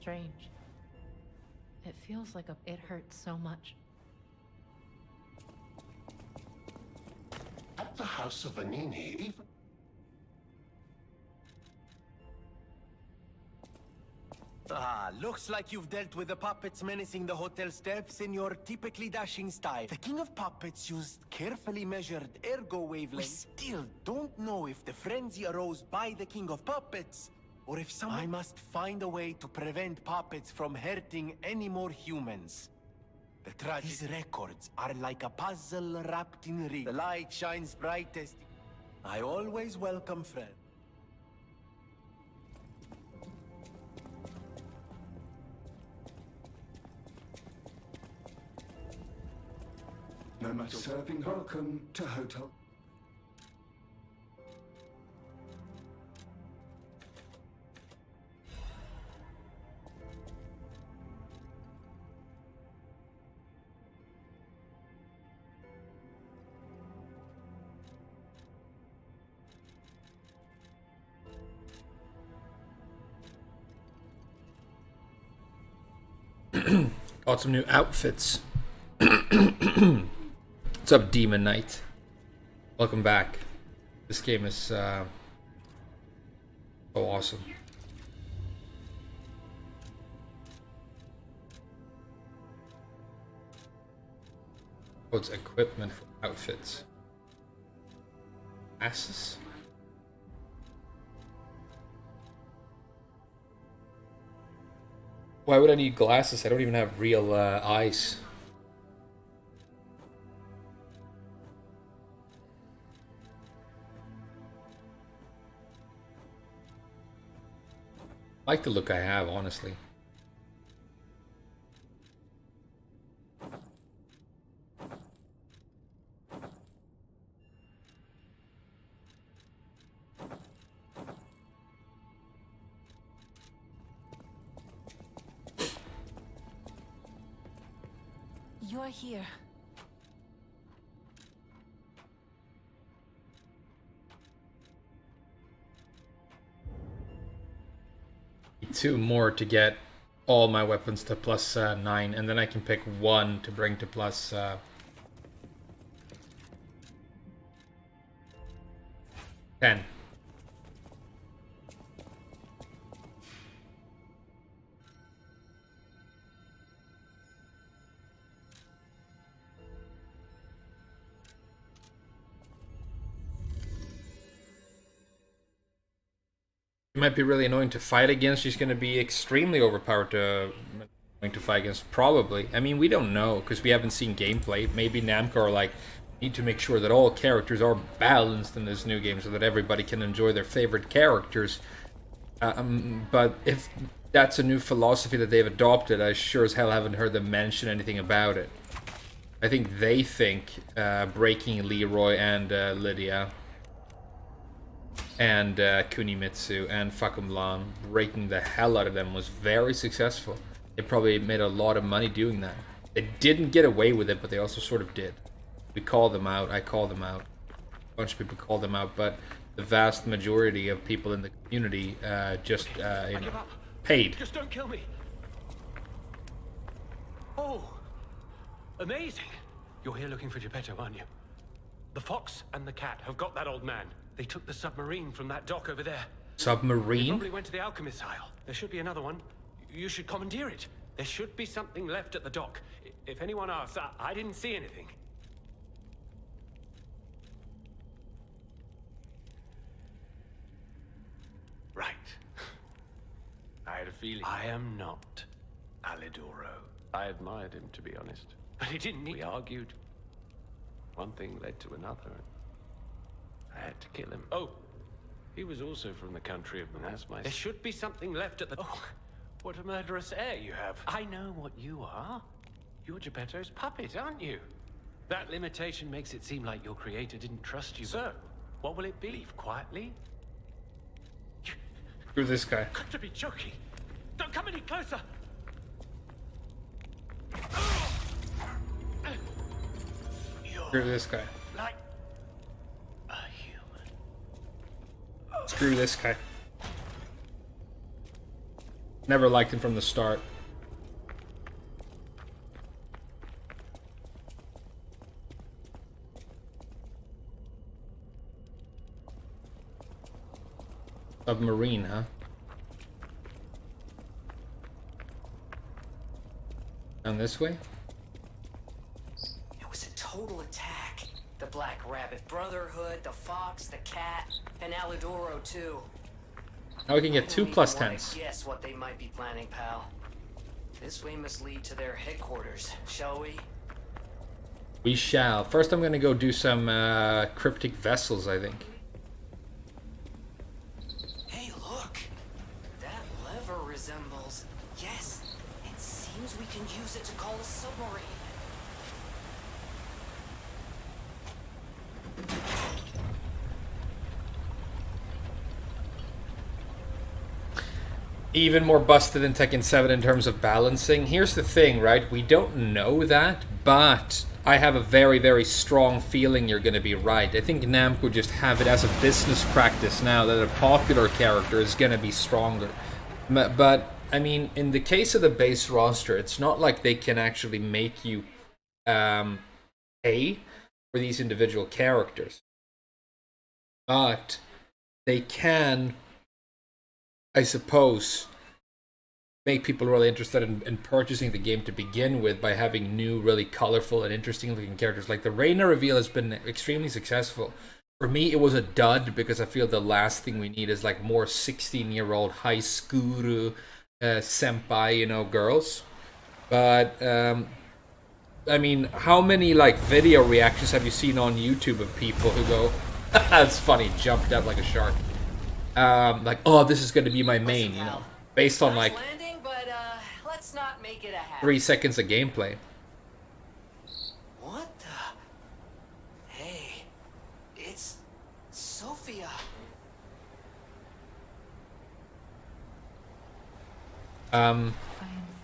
Strange. It feels like it hurts so much. At the house of Vanini, even... Ah, looks like you've dealt with the puppets menacing the hotel steps in your typically dashing style. The King of Puppets used carefully measured ergo wavelengths. We still don't know if the frenzy arose by the King of Puppets, or if someone... I must find a way to prevent puppets from hurting any more humans. His records are like a puzzle wrapped in rings. The light shines brightest. I always welcome friends. No matter serving. Welcome to Hotel. Got some new outfits. What's up, Demon Knight? Welcome back. This game is so awesome. Oh, it's equipment for outfits. Asses? Why would I need glasses? I don't even have real eyes. I like the look I have, honestly. You're here. Two more to get all my weapons to plus 9, and then I can pick one to bring to plus 10. might be really annoying to fight against. She's going to be extremely overpowered to fight against, probably. I mean, we don't know because we haven't seen gameplay. Maybe Namco are like, need to make sure that all characters are balanced in this new game so that everybody can enjoy their favorite characters. But if that's a new philosophy that they've adopted, I sure as hell haven't heard them mention anything about it. I think they think breaking Leroy and Lydia and Kunimitsu and Fakumlan, breaking the hell out of them was very successful. They probably made a lot of money doing that. They didn't get away with it, but they also sort of did. We call them out, I call them out. A bunch of people call them out, but the vast majority of people in the community just paid. Just don't kill me. Oh, amazing. You're here looking for Geppetto, aren't you? The fox and the cat have got that old man. They took the submarine from that dock over there. They Submarine? probably went to the alchemist's aisle. There should be another one. You should commandeer it. There should be something left at the dock. If anyone asks, I didn't see anything. Right. I had a feeling. I am not Alidoro. I admired him, to be honest. But he didn't need. We argued. One thing led to another. I had to kill him. Oh, he was also from the country of the Nazmai. There should be something left at the... Oh, what a murderous air you have. I know what you are. You're Geppetto's puppet, aren't you? That limitation makes it seem like your creator didn't trust you. So, what will it be? Leave quietly? Screw this guy. Got to be joking. Don't come any closer. Screw this guy. Like a human. Screw this guy. Never liked him from the start. Submarine, huh? Down this way? It was a total attack. The Black Rabbit Brotherhood, the Fox, the Cat, and Alidoro too. Now we can get 2 plus 10s. Guess what they might be planning, pal. This way must lead to their headquarters, shall we? We shall. First I'm gonna go do some cryptic vessels, I think. Hey, look! That lever resembles... Yes, it seems we can use it to call a submarine. Even more busted than Tekken 7 in terms of balancing. Here's the thing, right? We don't know that, but I have a very, very strong feeling you're going to be right. I think Namco just have it as a business practice now that a popular character is going to be stronger. But, I mean, in the case of the base roster, it's not like they can actually make you pay for these individual characters. But they can, I suppose, make people really interested in purchasing the game to begin with by having new, really colorful and interesting looking characters. Like the Reina reveal has been extremely successful. For me, it was a dud because I feel the last thing we need is like more 16-year-old high school senpai, girls. But I mean, how many like video reactions have you seen on YouTube of people who go, "That's funny," jumped up like a shark. Like, oh, this is going to be my main, based on like Landing, but let's not make it a habit. 3 seconds of gameplay. What the? Hey, it's Sophia. I am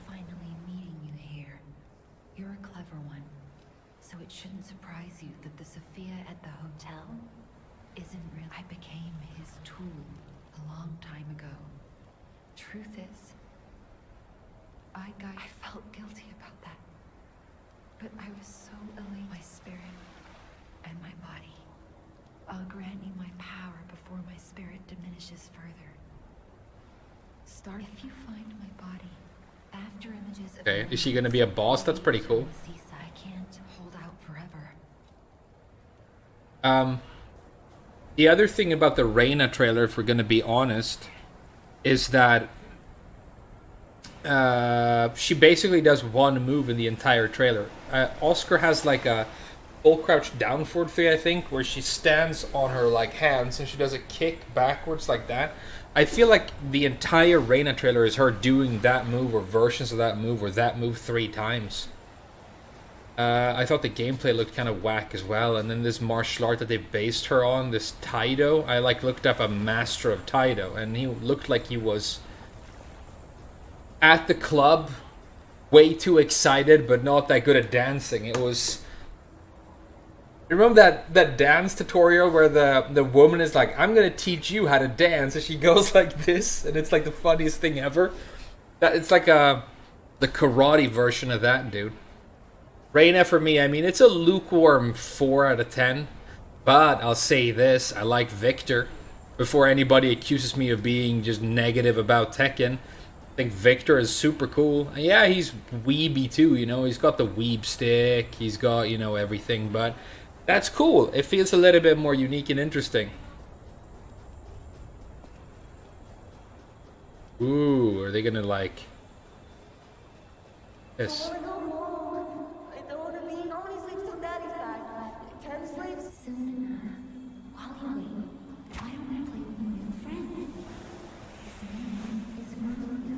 finally meeting you here. You're a clever one, so it shouldn't surprise you that the Sophia at the hotel isn't real. I became his tool a long time ago. Truth is, I felt guilty about that. But I was so elated. My spirit and my body. I'll grant you my power before my spirit diminishes further. If you find my body after images of... Okay, is she gonna be a boss? That's pretty cool. I can't hold out forever. The other thing about the Reina trailer, if we're gonna be honest, is that she basically does one move in the entire trailer. Oscar has like a full crouch down forward thing, I think, where she stands on her like hands and she does a kick backwards like that. I feel like the entire Reina trailer is her doing that move or versions of that move or that move 3 times. I thought the gameplay looked kind of whack as well, and then this martial art that they based her on, this Taido, I like looked up a master of Taido, and he looked like he was at the club, way too excited, but not that good at dancing. It was... Remember that dance tutorial where the woman is like, I'm gonna teach you how to dance, and she goes like this, and it's like the funniest thing ever. It's like the karate version of that, dude. Reina for me, I mean, it's a lukewarm 4 out of 10, but I'll say this, I like Victor. Before anybody accuses me of being just negative about Tekken, I think Victor is super cool. Yeah, he's weeby too, you know, he's got the weeb stick, he's got, you know, everything, but that's cool. It feels a little bit more unique and interesting. Ooh, are they gonna like this? Soon enough. While you wait, why don't I play with a new friend? His name is Maruto.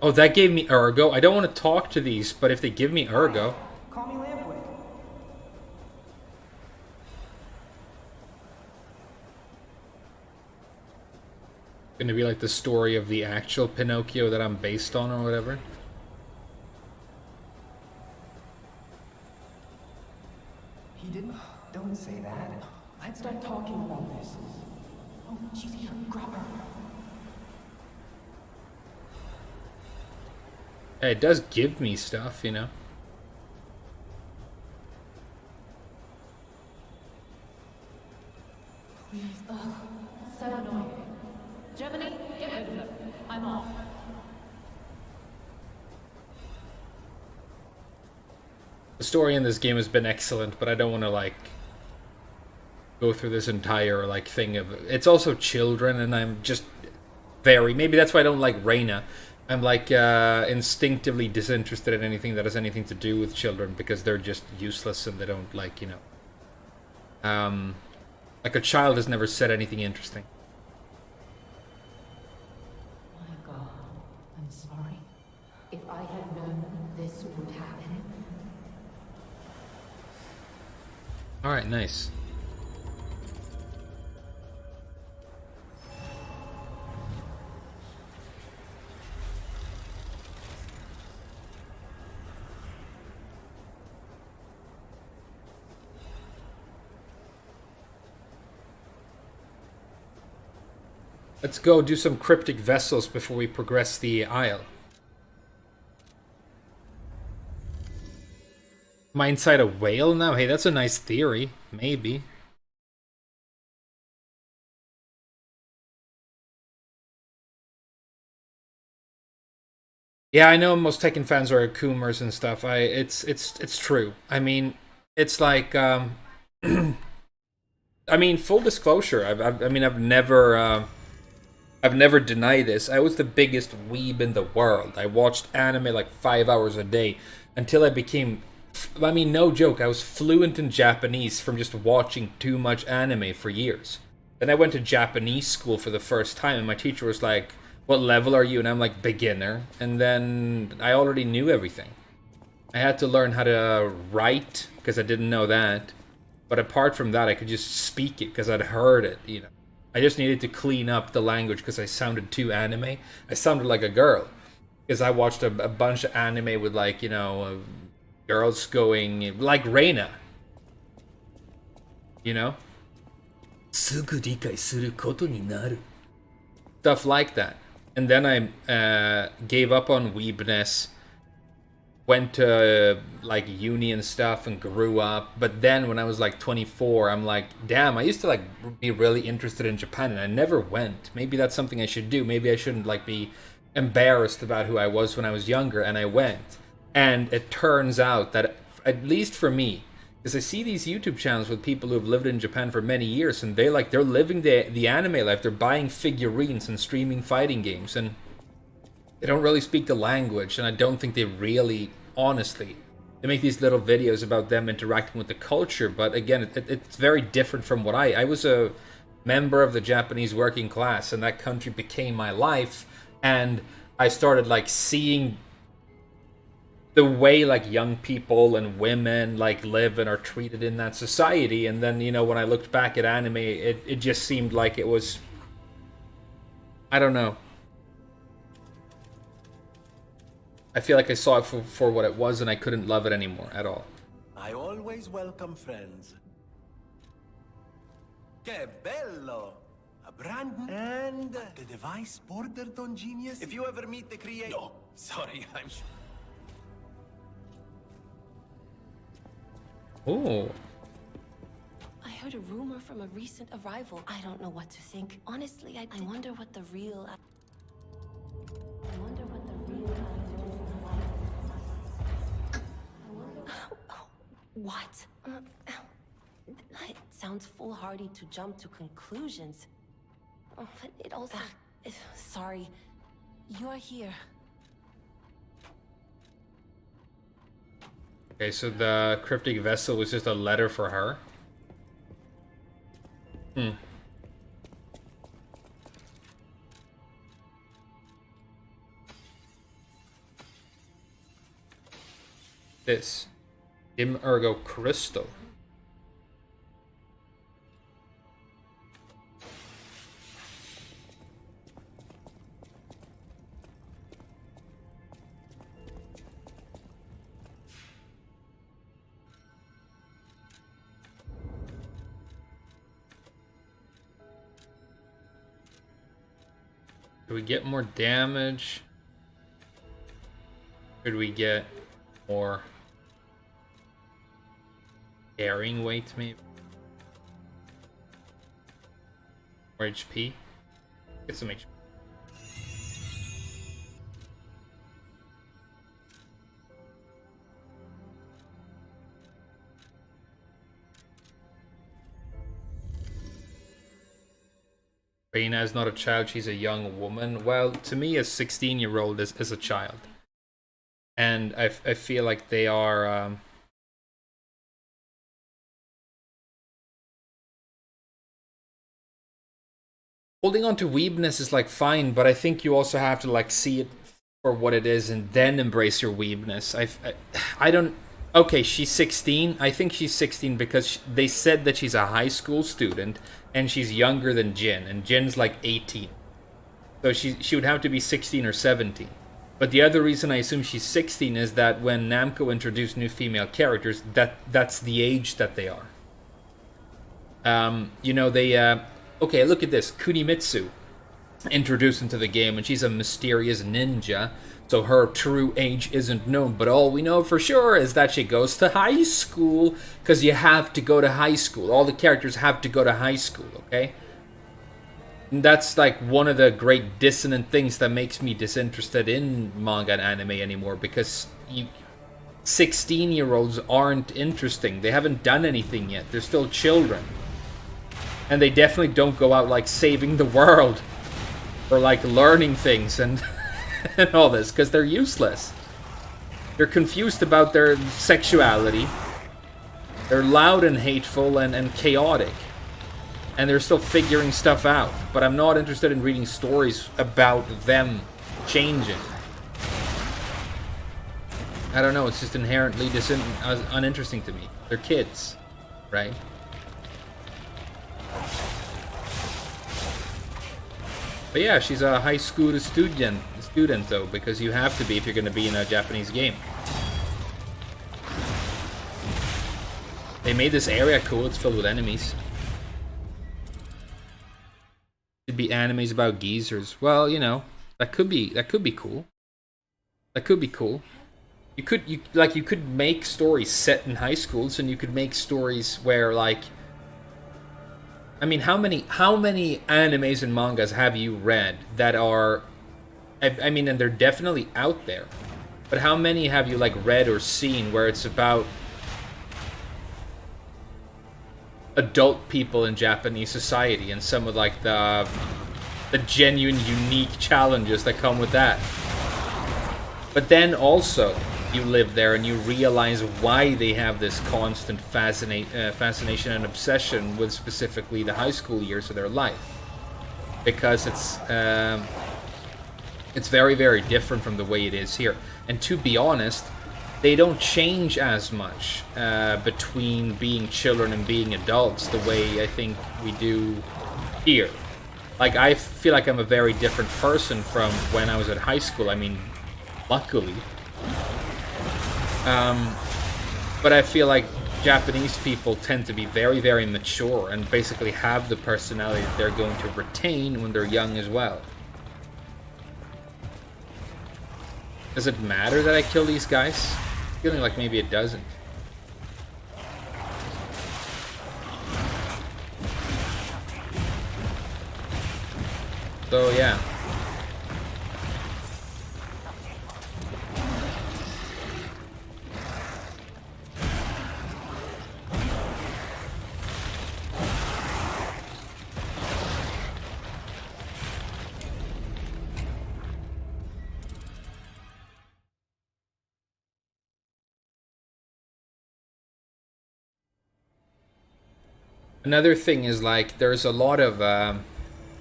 Oh, that gave me Ergo. I don't want to talk to these, but if they give me Ergo... Call me Lamboy. Gonna be like the story of the actual Pinocchio that I'm based on or whatever. He didn't. Don't say that. Let's stop talking about this. Oh, she's here. Grab her. Hey, it does give me stuff, you know. Please. Ugh. So annoying. Germany, get rid of him. I'm off. The story in this game has been excellent, but I don't want to like go through this entire like thing of it's also children, and I'm just very maybe that's why I don't like Reina. I'm like instinctively disinterested in anything that has anything to do with children because they're just useless and they don't like, you know. Like a child has never said anything interesting. My God, I'm sorry. If I had known this would happen. Alright, nice. Let's go do some cryptic vessels before we progress the aisle. Am I inside a whale now? Hey, that's a nice theory. Maybe. Yeah, I know most Tekken fans are Akumers and stuff. It's true. I mean, it's like I mean, full disclosure. I've never denied this. I was the biggest weeb in the world. I watched anime like 5 hours a day until I became... I mean, no joke, I was fluent in Japanese from just watching too much anime for years. Then I went to Japanese school for the first time, and my teacher was like, what level are you? And I'm like, beginner. And then I already knew everything. I had to learn how to write, because I didn't know that. But apart from that, I could just speak it, because I'd heard it, you know. I just needed to clean up the language because I sounded too anime. I sounded like a girl. Because I watched a bunch of anime with, like, you know, girls going, like Reina. You know? すぐ理解することになる. Stuff like that. And then I gave up on weebness. Went to like uni and stuff and grew up, but then when I was like 24, I'm like, damn, I used to like be really interested in Japan and I never went. Maybe that's something I should do. Maybe I shouldn't like be embarrassed about who I was when I was younger, and I went. And it turns out that at least for me, Because I see these YouTube channels with people who have lived in Japan for many years, and they're living the anime life. They're buying figurines and streaming fighting games, and they don't really speak the language, and I don't think they really, honestly, they make these little videos about them interacting with the culture, but again, it's very different from what I was a member of the Japanese working class, and that country became my life, and I started like seeing the way like young people and women like live and are treated in that society. And then, you know, when I looked back at anime, it just seemed like it was, I don't know, I feel like I saw it for what it was, and I couldn't love it anymore at all. I always welcome friends. Que bello! A brand new and the device bordered on genius. If you ever meet the creator... No, sorry, I'm sure. Oh. I heard a rumor from a recent arrival. I don't know what to think. Honestly, I wonder what the real... I wonder what the real... What? It sounds foolhardy to jump to conclusions. But it also... sorry. You're here. Okay, so the cryptic vessel was just a letter for her? This. Im Ergo Crystal. Could we get more damage? Could we get more carrying weight, maybe? More HP? Get some HP. Reina is not a child, she's a young woman. Well, to me, a 16-year-old is a child. And I feel like they are... holding on to weebness is like fine, but I think you also have to like see it for what it is and then embrace your weebness. I don't... Okay, she's 16. I think she's 16 because they said that she's a high school student and she's younger than Jin, and Jin's like 18. So she would have to be 16 or 17. But the other reason I assume she's 16 is that when Namco introduced new female characters, that's the age that they are. You know, they... okay, look at this. Kunimitsu introduced into the game, and she's a mysterious ninja, so her true age isn't known. But all we know for sure is that she goes to high school, because you have to go to high school. All the characters have to go to high school, okay? And that's like one of the great dissonant things that makes me disinterested in manga and anime anymore, because 16-year-olds aren't interesting. They haven't done anything yet. They're still children. And they definitely don't go out like saving the world or like learning things and and all this, because they're useless. They're confused about their sexuality. They're loud and hateful and chaotic. And they're still figuring stuff out. But I'm not interested in reading stories about them changing. I don't know, it's just inherently uninteresting to me. They're kids, right? But yeah, she's a high school student though, because you have to be if you're going to be in a Japanese game. They made this area cool. It's filled with enemies. Should be animes about geezers. Well, you know, that could be cool. That could be cool. You could make stories set in high schools, and you could make stories where like, I mean, how many animes and mangas have you read that are, I mean, and they're definitely out there, but how many have you like read or seen where it's about adult people in Japanese society and some of like the genuine unique challenges that come with that. But then also you live there and you realize why they have this constant fascination and obsession with specifically the high school years of their life, because it's very, very different from the way it is here. And to be honest, they don't change as much between being children and being adults the way I think we do here. Like, I feel like I'm a very different person from when I was at high school. I mean, luckily. But I feel like Japanese people tend to be very, very mature and basically have the personality that they're going to retain when they're young as well. Does it matter that I kill these guys? I'm feeling like maybe it doesn't. So yeah. Another thing is, like, there's a lot of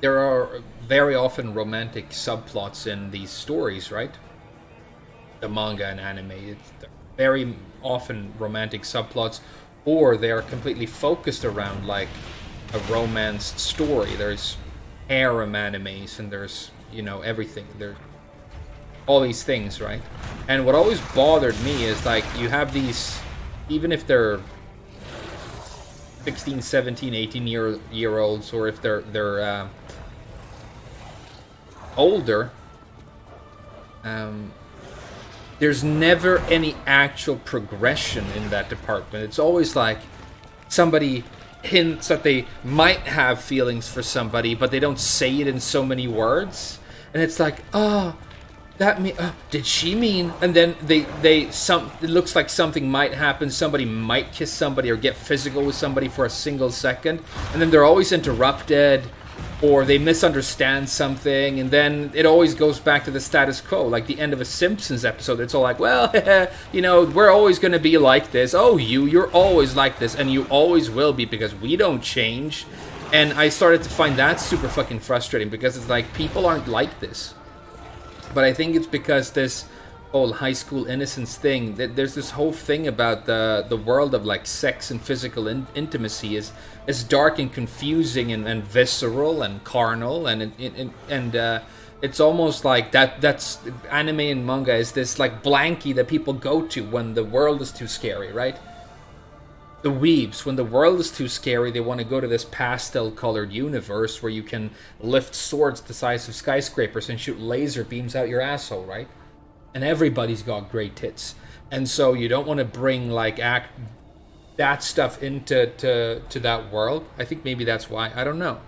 there are very often romantic subplots in these stories, right? The manga and anime, it's very often romantic subplots, or they are completely focused around like a romance story. There's harem animes and there's, you know, everything. There's all these things, right? And what always bothered me is, like, you have these, even if they're 16, 17, 18 year olds, or if they're older, there's never any actual progression in that department. It's always like somebody hints that they might have feelings for somebody, but they don't say it in so many words, and it's like, oh, that mean, did she mean? And then it looks like something might happen. Somebody might kiss somebody or get physical with somebody for a single second, and then they're always interrupted, or they misunderstand something, and then it always goes back to the status quo, like the end of a Simpsons episode. It's all like, well, you know, we're always going to be like this. Oh, you're always like this, and you always will be because we don't change. And I started to find that super fucking frustrating, because it's like, people aren't like this. But I think it's because this whole high school innocence thing, there's this whole thing about the world of like sex and physical intimacy is dark and confusing and visceral and carnal, and it's almost like that's anime and manga is this like blankie that people go to when the world is too scary, right? The weebs, when the world is too scary, they want to go to this pastel-colored universe where you can lift swords the size of skyscrapers and shoot laser beams out your asshole, right? And everybody's got great tits. And so you don't want to bring, like, that stuff into to that world. I think maybe that's why. I don't know.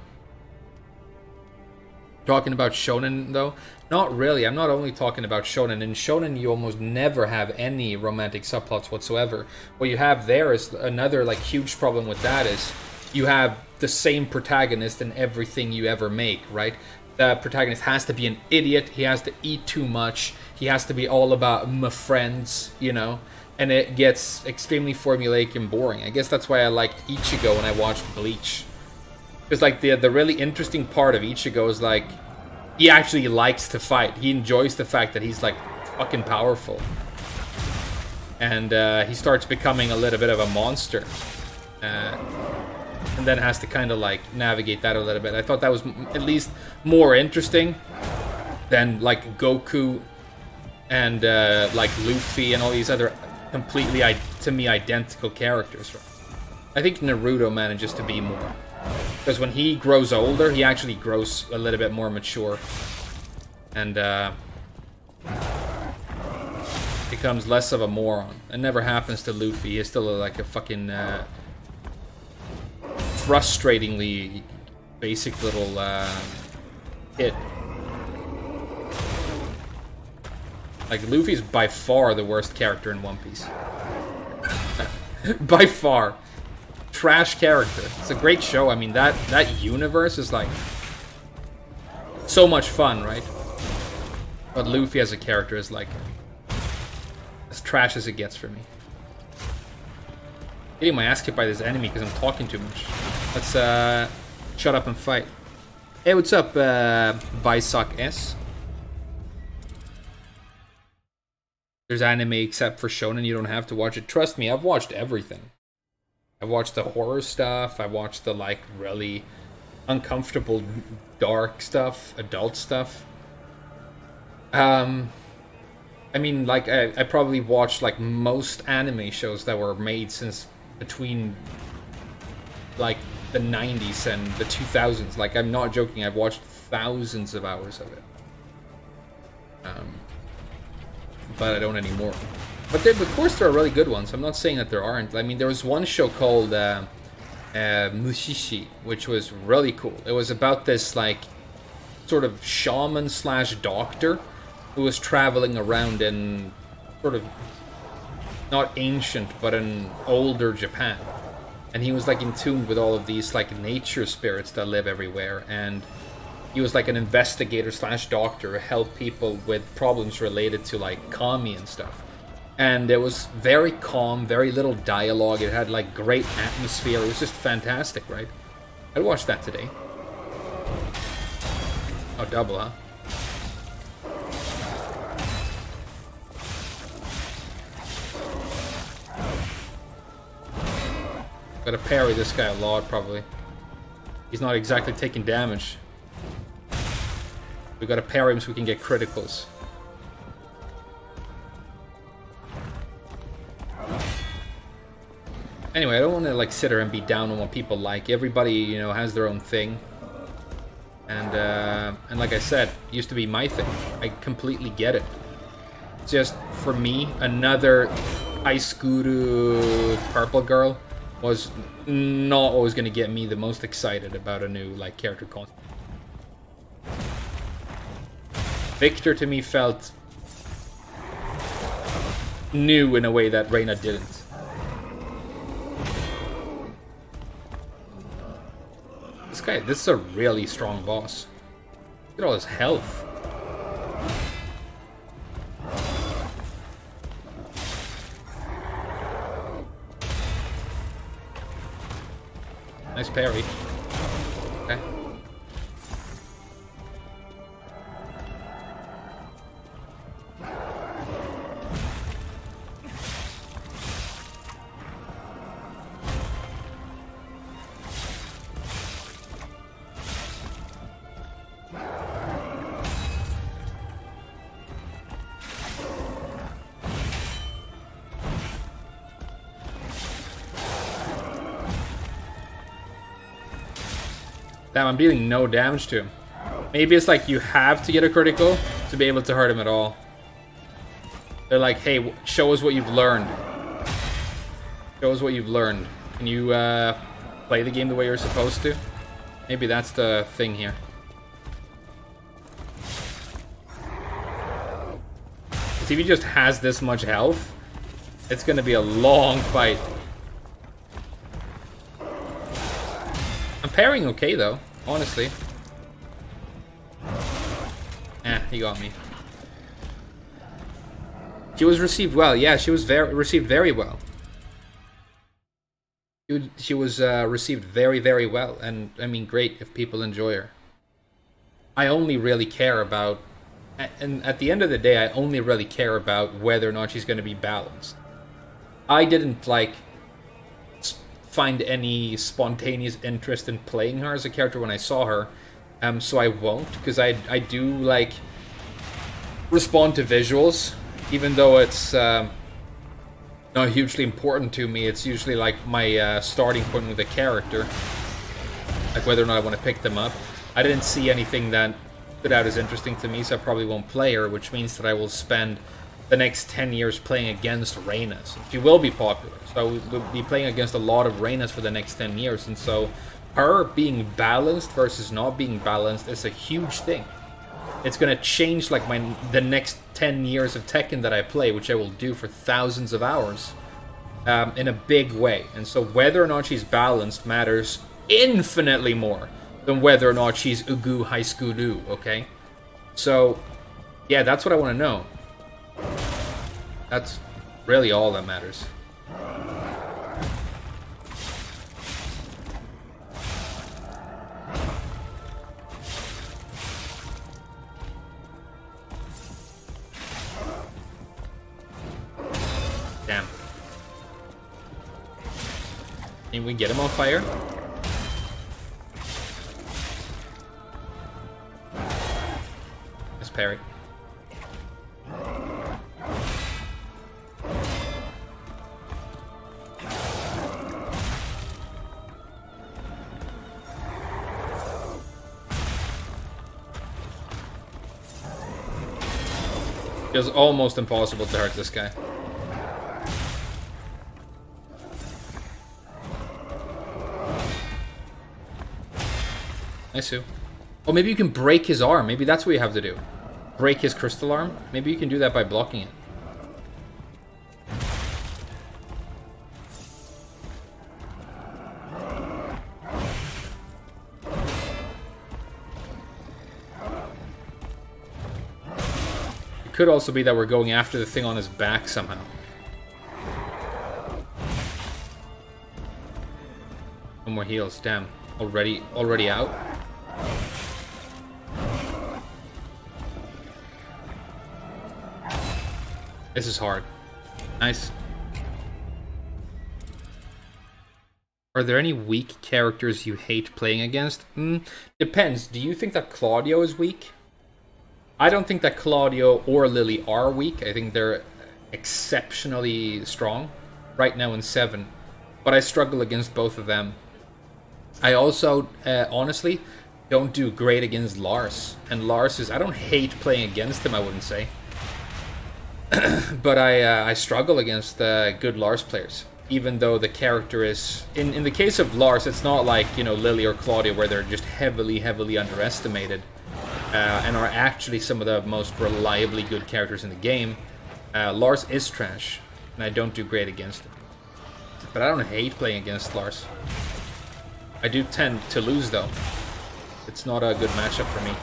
Talking about shonen, though? Not really. I'm not only talking about shonen. In shonen, you almost never have any romantic subplots whatsoever. What you have there is another, like, huge problem with that is you have the same protagonist in everything you ever make, right? The protagonist has to be an idiot. He has to eat too much. He has to be all about my friends, you know? And it gets extremely formulaic and boring. I guess that's why I liked Ichigo when I watched Bleach. Because, like, the really interesting part of Ichigo is, like, he actually likes to fight. He enjoys the fact that he's, like, fucking powerful. And he starts becoming a little bit of a monster. And then has to kind of, like, navigate that a little bit. I thought that was at least more interesting than, like, Goku and, like, Luffy and all these other completely, to me, identical characters. I think Naruto manages to be more. Because when he grows older, he actually grows a little bit more mature. And becomes less of a moron. It never happens to Luffy. He's still like a fucking frustratingly basic little kid. Like, Luffy's by far the worst character in One Piece. By far. trash character. It's a great show. I mean, that universe is like so much fun, right? But Luffy as a character is like as trash as it gets for me. Getting my ass kicked by this enemy because I'm talking too much. Let's shut up and fight. Hey, what's up, Visock S? There's anime except for shonen, you don't have to watch it. Trust me, I've watched everything. I've watched the horror stuff, I watched the like really uncomfortable dark stuff, adult stuff. I mean, like I probably watched like most anime shows that were made since between like the 90s and the 2000s. Like, I'm not joking, I've watched thousands of hours of it. But I don't anymore. But of course there are really good ones. I'm not saying that there aren't. I mean, there was one show called Mushishi, which was really cool. It was about this like sort of shaman slash doctor who was traveling around in sort of not ancient but an older Japan. And he was like in tune with all of these like nature spirits that live everywhere, and he was like an investigator slash doctor who helped people with problems related to like kami and stuff. And it was very calm, very little dialogue. It had like great atmosphere. It was just fantastic, right? I'd watch that today. Oh, double, huh? Gotta parry this guy a lot, probably. He's not exactly taking damage. We gotta parry him so we can get criticals. Anyway, I don't want to like sit here and be down on what people like. Everybody, you know, has their own thing. And like I said, it used to be my thing. I completely get it. Just for me, another Aizukuru purple girl was not always going to get me the most excited about a new like character concept. Victor to me felt new in a way that Reina didn't. This is a really strong boss. Look at all his health. Nice parry. Okay. Damn, I'm dealing no damage to him. Maybe it's like you have to get a critical to be able to hurt him at all. They're like, hey, show us what you've learned. Show us what you've learned. Can you play the game the way you're supposed to? Maybe that's the thing here. If he just has this much health, it's gonna be a long fight. I'm parrying okay though, honestly. He got me. She was received well. Yeah, she was received very well. She was received very, very well, and I mean, great if people enjoy her. I only really care about, and at the end of the day, I only really care about whether or not she's going to be balanced. I didn't like find any spontaneous interest in playing her as a character when I saw her, so I won't, because I do like respond to visuals, even though it's not hugely important to me. It's usually like my starting point with a character, like whether or not I want to pick them up. I didn't see anything that stood out as interesting to me, so I probably won't play her, which means that I will spend the next 10 years playing against Reinas. She will be popular, so I will be playing against a lot of Reinas for the next 10 years, and so her being balanced versus not being balanced is a huge thing. It's gonna change like the next 10 years of Tekken that I play, which I will do for thousands of hours. in a big way. And so whether or not she's balanced matters infinitely more than whether or not she's Ugu High School Do, okay? So, yeah, that's what I want to know. That's really all that matters. Damn. Can we get him on fire? Let's parry. It was almost impossible to hurt this guy. Nice, Sue. Oh, maybe you can break his arm. Maybe that's what you have to do. Break his crystal arm. Maybe you can do that by blocking it. It could also be that we're going after the thing on his back somehow. No more heals. Damn. Already out? This is hard. Nice. Are there any weak characters you hate playing against? Depends. Do you think that Claudio is weak? I don't think that Claudio or Lily are weak. I think they're exceptionally strong right now in 7. But I struggle against both of them. I also, honestly, don't do great against Lars. And Lars is... I don't hate playing against him, I wouldn't say. But I struggle against good Lars players. Even though the character is... In the case of Lars, it's not like, you know, Lily or Claudia where they're just heavily underestimated. And are actually some of the most reliably good characters in the game. Lars is trash. And I don't do great against him. But I don't hate playing against Lars. I do tend to lose, though. It's not a good matchup for me.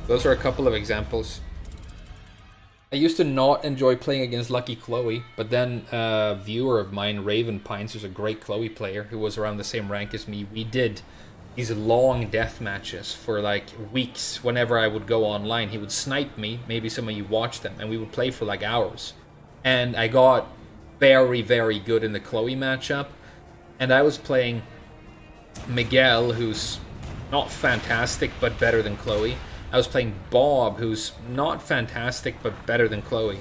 Those are a couple of examples. I used to not enjoy playing against Lucky Chloe, but then a viewer of mine, Raven Pines, who's a great Chloe player, who was around the same rank as me, we did these long death matches for like weeks. Whenever I would go online, he would snipe me. Maybe some of you watched them, and we would play for like hours. And I got very, very good in the Chloe matchup. And I was playing Miguel, who's not fantastic, but better than Chloe. I was playing Bob, who's not fantastic, but better than Chloe.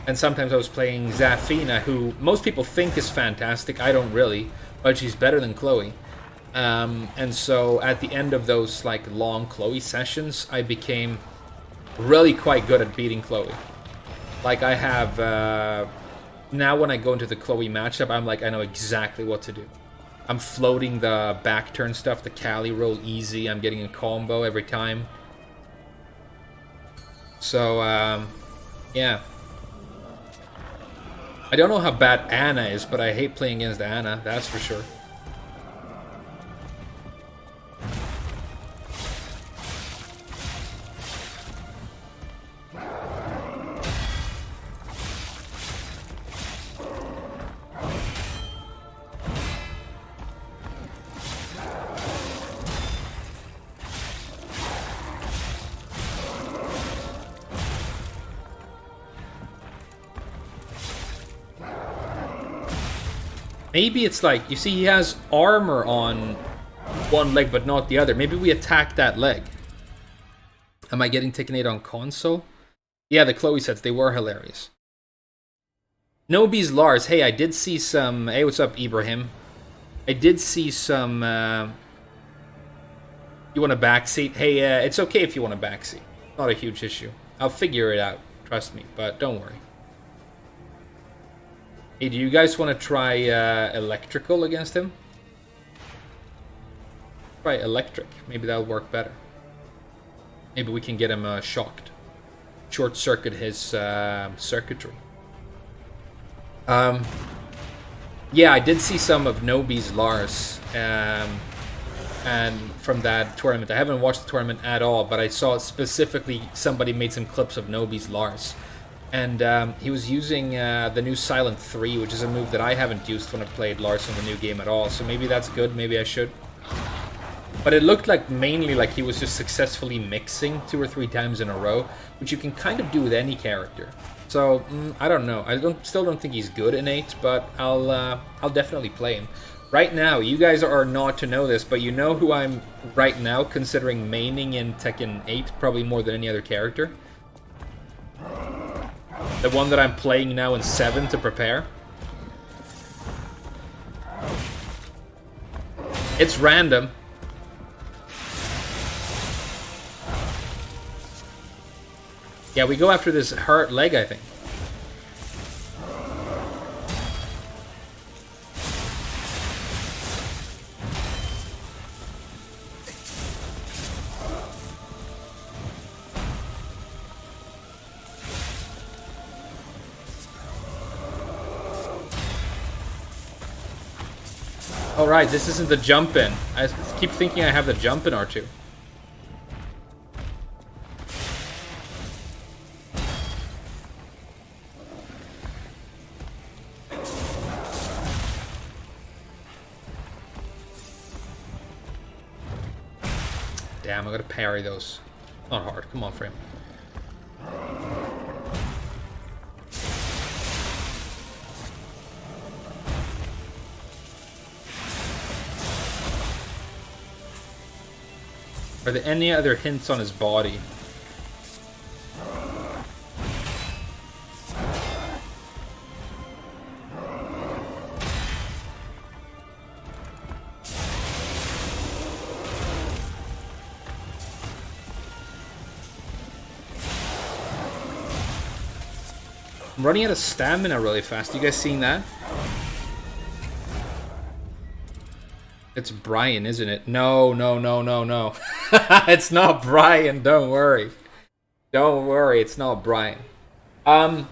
And sometimes I was playing Zafina, who most people think is fantastic. I don't really, but she's better than Chloe. And so at the end of those like long Chloe sessions, I became really quite good at beating Chloe. Like I have... now when I go into the Chloe matchup, I'm like, I know exactly what to do. I'm floating the back turn stuff, the Cali roll easy. I'm getting a combo every time. So, yeah. I don't know how bad Anna is, but I hate playing against Anna, that's for sure. Maybe it's like, you see he has armor on one leg but not the other. Maybe we attack that leg. Am I getting Tekken 8 on console? Yeah, the Chloe sets, they were hilarious. Nobi's Lars, hey, I did see some... Hey, what's up, Ibrahim? I did see some... You want a backseat? Hey, it's okay if you want a backseat. Not a huge issue. I'll figure it out, trust me, but don't worry. Hey, do you guys want to try electrical against him? Try electric. Maybe that'll work better. Maybe we can get him shocked. Short circuit his circuitry. Yeah, I did see some of Nobi's Lars, and from that tournament. I haven't watched the tournament at all, but I saw specifically somebody made some clips of Nobi's Lars. And he was using the new Silent 3, which is a move that I haven't used when I played Lars in the new game at all. So maybe that's good, maybe I should. But it looked like mainly like he was just successfully mixing 2 or 3 times in a row, which you can kind of do with any character. So I don't know. I still don't think he's good in 8, but I'll definitely play him. Right now, you guys are not to know this, but you know who I'm right now considering maining in Tekken 8 probably more than any other character? The one that I'm playing now in 7 to prepare. It's random. Yeah, we go after this hurt leg, I think. Alright, this isn't the jump in. I keep thinking I have the jump in R2. Damn, I gotta parry those. Not hard. Come on, frame. Are there any other hints on his body? I'm running out of stamina really fast. You guys seeing that? It's Brian, isn't it? No. It's not Brian, don't worry. Don't worry, it's not Brian. I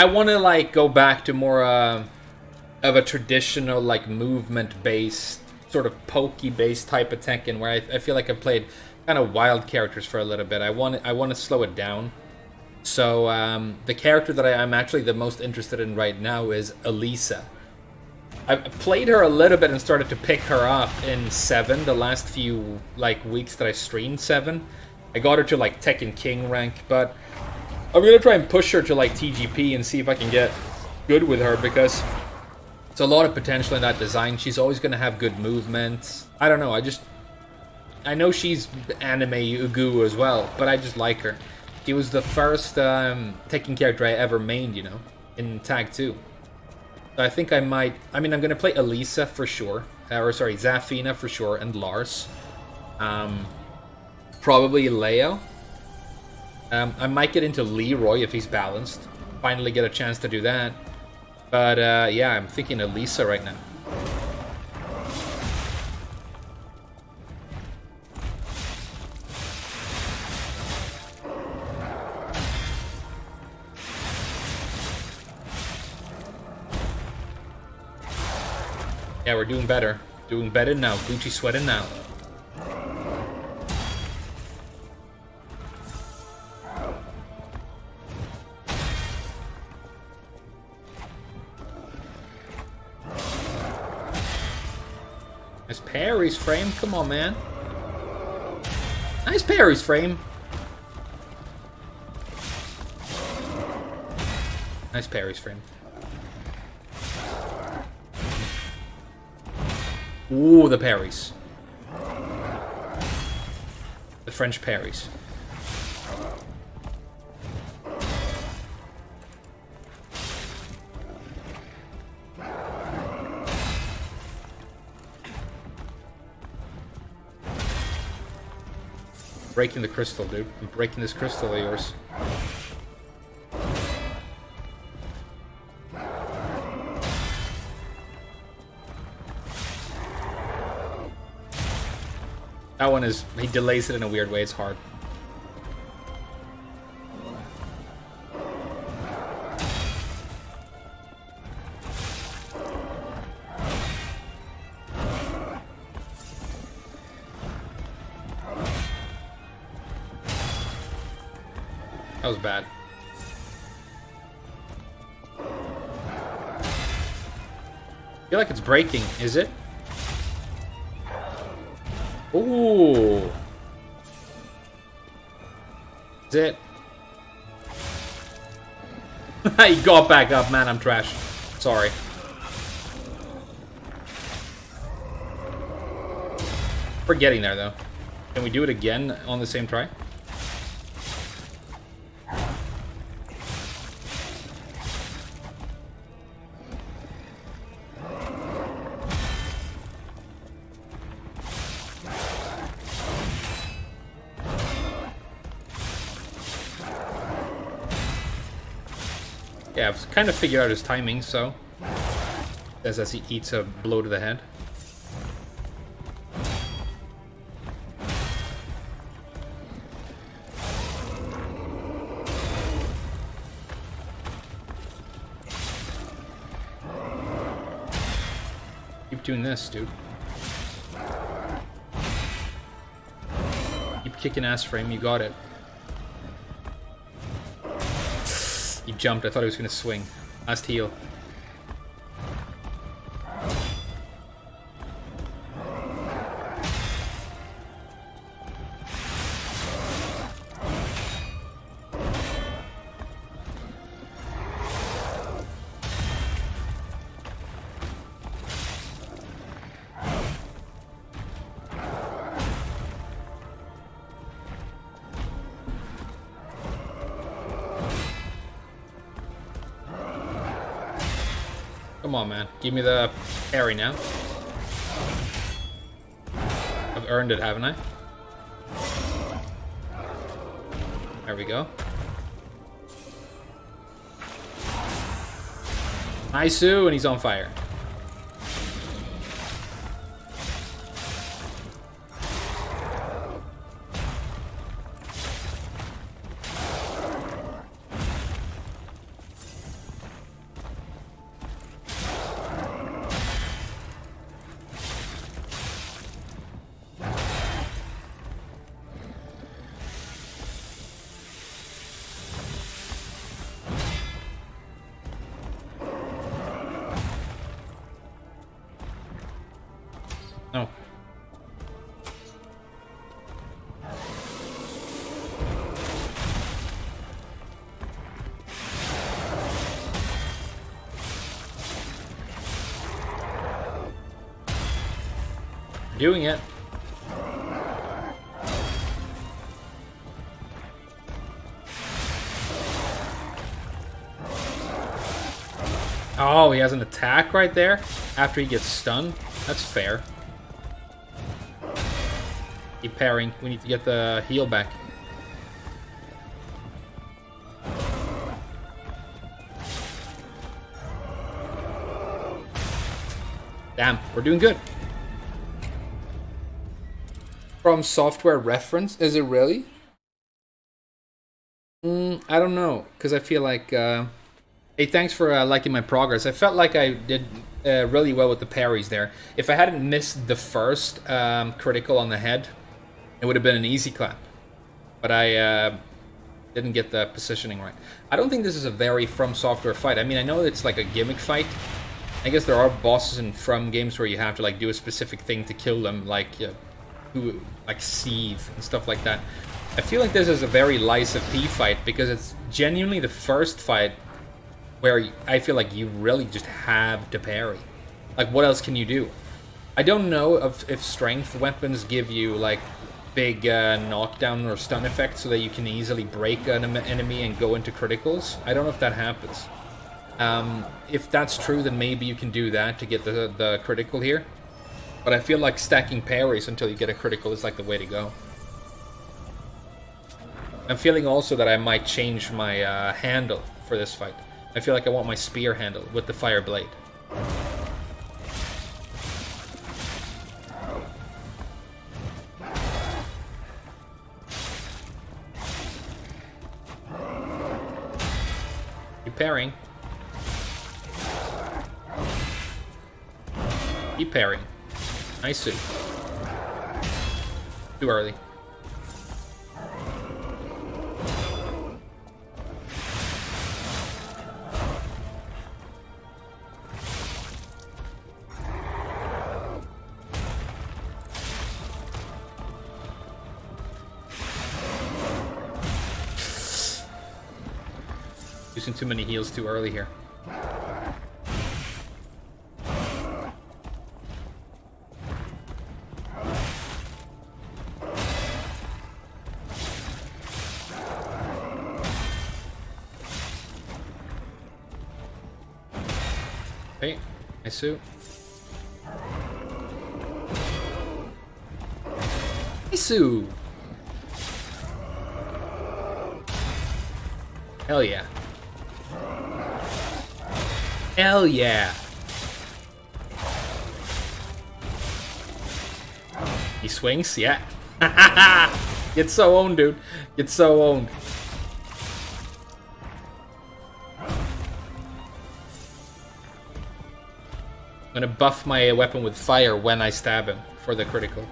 want to like go back to more of a traditional like movement-based, sort of pokey-based type of Tekken where I feel like I've played kind of wild characters for a little bit. I want to slow it down. So the character that I'm actually the most interested in right now is Elisa. I've played her a little bit and started to pick her up in 7, the last few like weeks that I streamed 7. I got her to like Tekken King rank, but I'm gonna try and push her to like TGP and see if I can get good with her because there's a lot of potential in that design. She's always gonna have good movement. I don't know, I know she's anime Ugu as well, but I just like her. She was the first Tekken character I ever mained, you know, in Tag 2. So I think I might... I mean, I'm going to play Elisa for sure. Or, sorry, Zafina for sure, and Lars. Probably Leo. I might get into Leroy if he's balanced. Finally get a chance to do that. But, yeah, I'm thinking Elisa right now. Yeah, we're doing better. Doing better now. Gucci sweating now. Nice parries, frame. Come on, man. Nice parries, frame. Nice parries, frame. Ooh, the parries. The French parries. Breaking the crystal, dude. I'm breaking this crystal of yours. That one is... he delays it in a weird way. It's hard. That was bad. I feel like it's breaking, is it? Ooh. Is it? He got back up, man. I'm trash. Sorry. We're getting there, though. Can we do it again on the same try? Yeah, I've kind of figured out his timing, so... As he eats a blow to the head. Keep doing this, dude. Keep kicking ass, Frame. You got it. He jumped. I thought he was going to swing. Last heal. Come on, man. Give me the parry now. I've earned it, haven't I? There we go. Nice, and he's on fire. No. Doing it. Oh, he has an attack right there after he gets stunned. That's fair. Keep parrying. We need to get the heal back. Damn, we're doing good. From software reference, is it really? I don't know, because I feel like... Hey, thanks for liking my progress. I felt like I did really well with the parries there. If I hadn't missed the first critical on the head, it would have been an easy clap. But I didn't get the positioning right. I don't think this is a very From Software fight. I mean, I know it's like a gimmick fight. I guess there are bosses in From games where you have to like do a specific thing to kill them, like Sieve and stuff like that. I feel like this is a very Lies of P fight because it's genuinely the first fight where I feel like you really just have to parry. Like, what else can you do? I don't know if strength weapons give you like big knockdown or stun effects so that you can easily break an enemy and go into criticals. I don't know if that happens. If that's true, then maybe you can do that to get the critical here. But I feel like stacking parries until you get a critical is like the way to go. I'm feeling also that I might change my handle for this fight. I feel like I want my spear handle with the fire blade. Keep parrying. Keep parrying. Nice suit. Too early. Using too many heals too early here. Hey, nice suit. Isu! Hell yeah. Hell yeah! He swings? Yeah. Get so owned, dude. Get so owned. I'm gonna buff my weapon with fire when I stab him for the critical.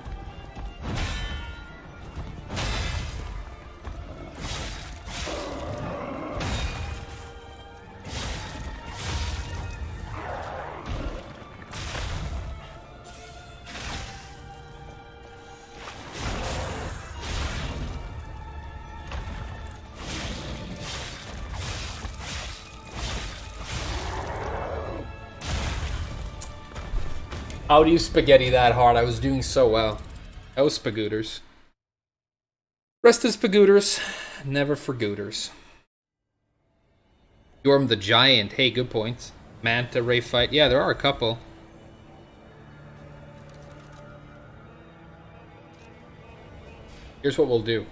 How do you spaghetti that hard? I was doing so well. Oh, spagooters. Rest is spagooters, never forgooters. Yorm the Giant. Hey, good points. Manta Ray fight. Yeah, there are a couple. Here's what we'll do.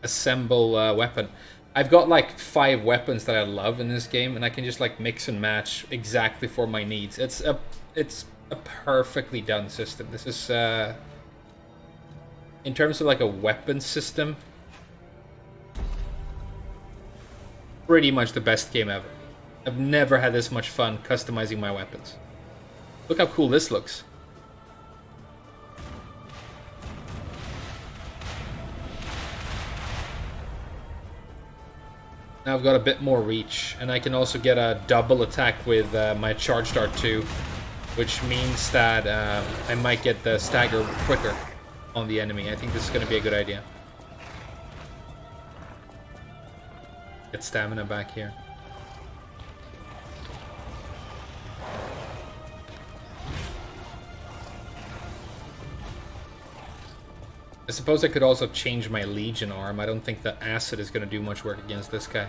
Assemble weapon. I've got like 5 weapons that I love in this game, and I can just like mix and match exactly for my needs. It's a perfectly done system. This is in terms of like a weapon system, pretty much the best game ever. I've never had this much fun customizing my weapons. Look how cool this looks. Now I've got a bit more reach, and I can also get a double attack with my charge dart too, which means that I might get the stagger quicker on the enemy. I think this is going to be a good idea. Get stamina back here. I suppose I could also change my Legion arm. I don't think the acid is going to do much work against this guy.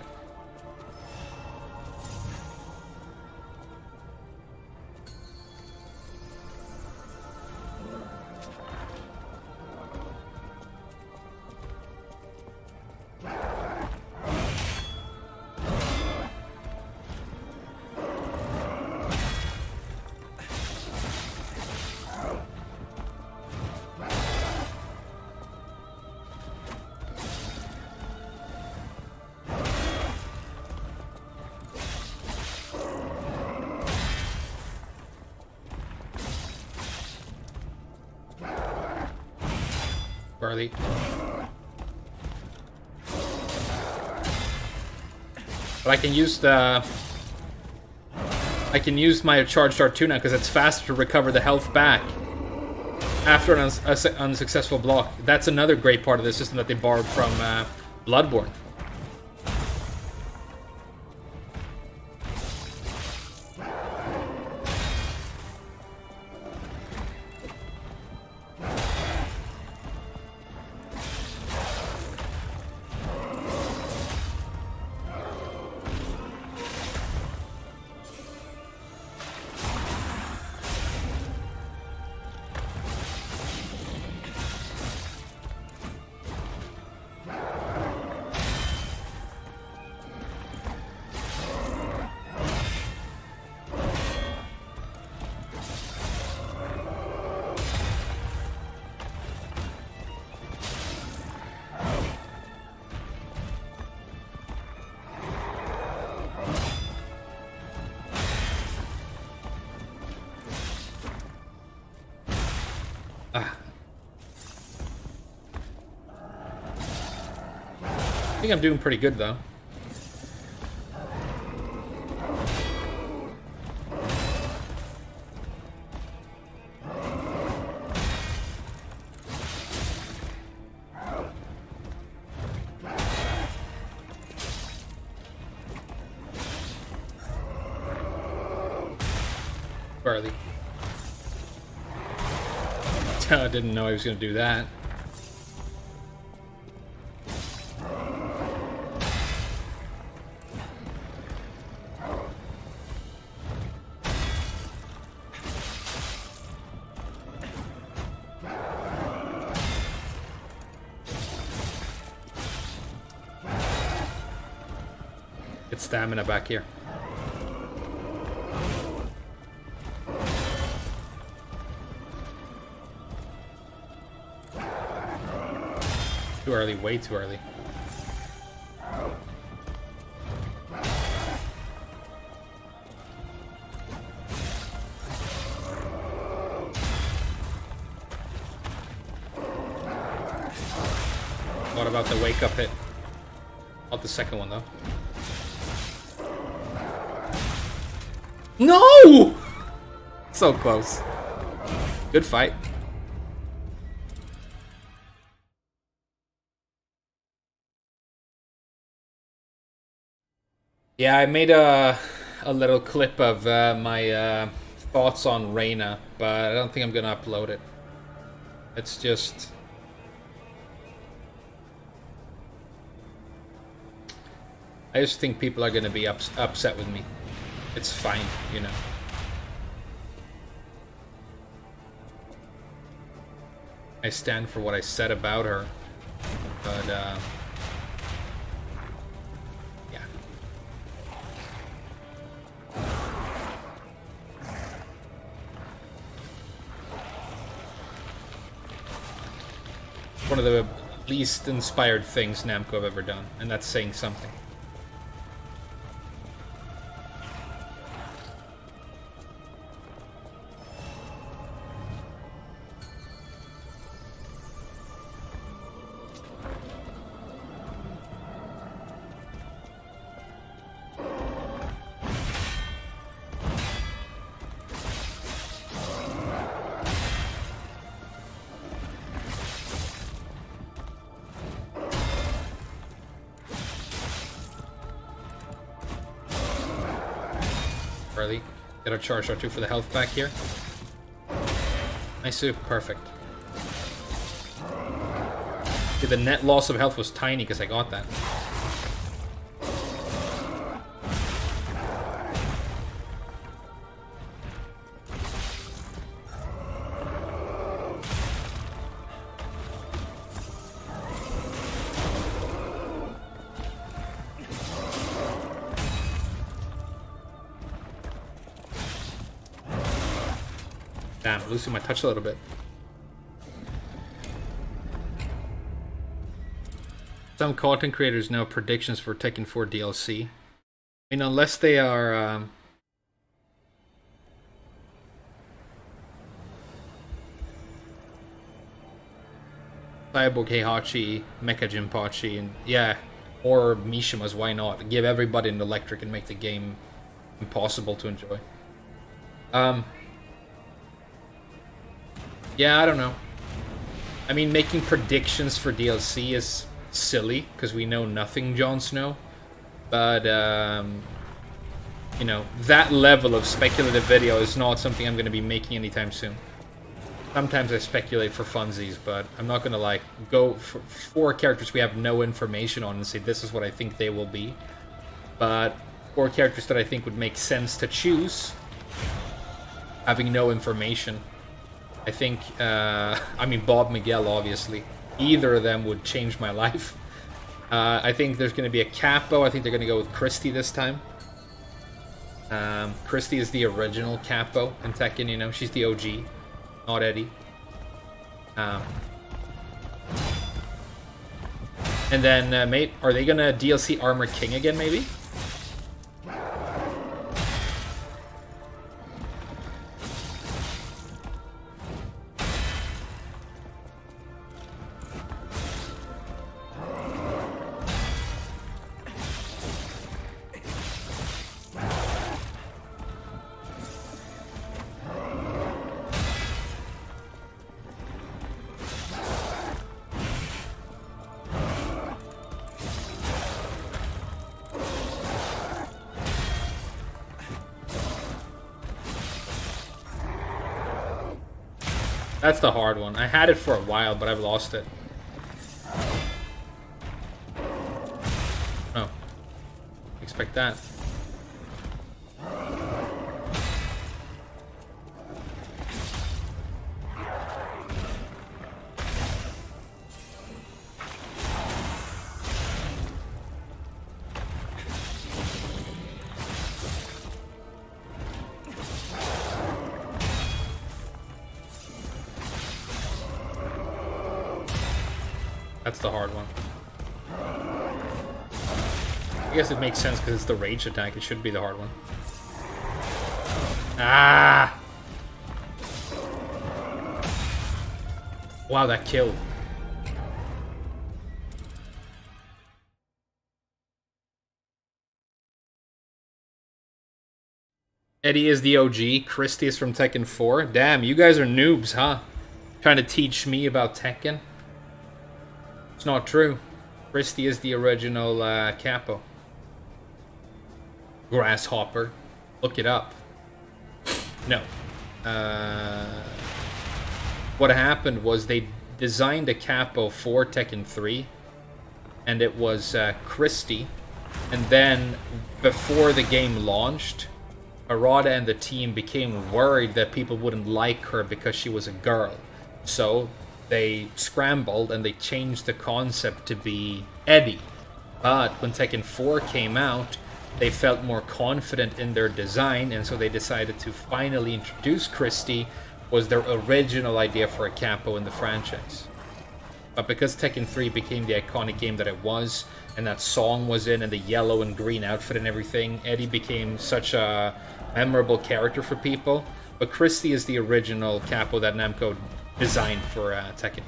Barley. But I can use my charge dart too now because it's faster to recover the health back after an unsuccessful block. That's another great part of the system that they borrowed from Bloodborne. I think I'm doing pretty good though. Barley. I didn't know I was going to do that. Get stamina back here. Too early, way too early. What about the wake up hit? Not the second one though. No! So close. Good fight. Yeah, I made a little clip of my thoughts on Reyna, but I don't think I'm gonna upload it. It's just... I just think people are gonna be upset with me. It's fine, you know. I stand for what I said about her, but yeah. One of the least inspired things Namco have ever done, and that's saying something. Early. Get our charge R2 for the health back here. Nice soup, perfect. See, the net loss of health was tiny because I got that. Damn, losing my touch a little bit. Some content creators know predictions for Tekken 4 DLC. I mean, unless they are... Cyborg Heihachi, Mecha Jinpachi, and yeah, or Mishima's, why not? Give everybody an electric and make the game impossible to enjoy. Yeah, I don't know. I mean, making predictions for DLC is silly, because we know nothing Jon Snow. But, you know, that level of speculative video is not something I'm going to be making anytime soon. Sometimes I speculate for funsies, but I'm not going to, like, go for 4 characters we have no information on and say this is what I think they will be. But 4 characters that I think would make sense to choose, having no information. I think, I mean, Bob Miguel, obviously. Either of them would change my life. I think there's going to be a Capo. I think they're going to go with Christy this time. Christy is the original Capo in Tekken, you know. She's the OG, not Eddie. And then, mate, are they going to DLC Armor King again, maybe? That's the hard one. I had it for a while, but I've lost it. Oh. Expect that. That's the hard one. I guess it makes sense because it's the rage attack. It should be the hard one. Ah! Wow, that killed. Eddie is the OG. Christy is from Tekken 4. Damn, you guys are noobs, huh? Trying to teach me about Tekken? It's not true. Christy is the original capo. Grasshopper. Look it up. No. What happened was they designed a capo for Tekken 3. And it was Christy. And then, before the game launched, Arata and the team became worried that people wouldn't like her because she was a girl. So they scrambled and they changed the concept to be Eddie. But when Tekken 4 came out, they felt more confident in their design, and so they decided to finally introduce Christy. Was their original idea for a capo in the franchise. But because Tekken 3 became the iconic game that it was, and that song was in, and the yellow and green outfit and everything, Eddie became such a memorable character for people. But Christy is the original capo that Namco designed for Tekken.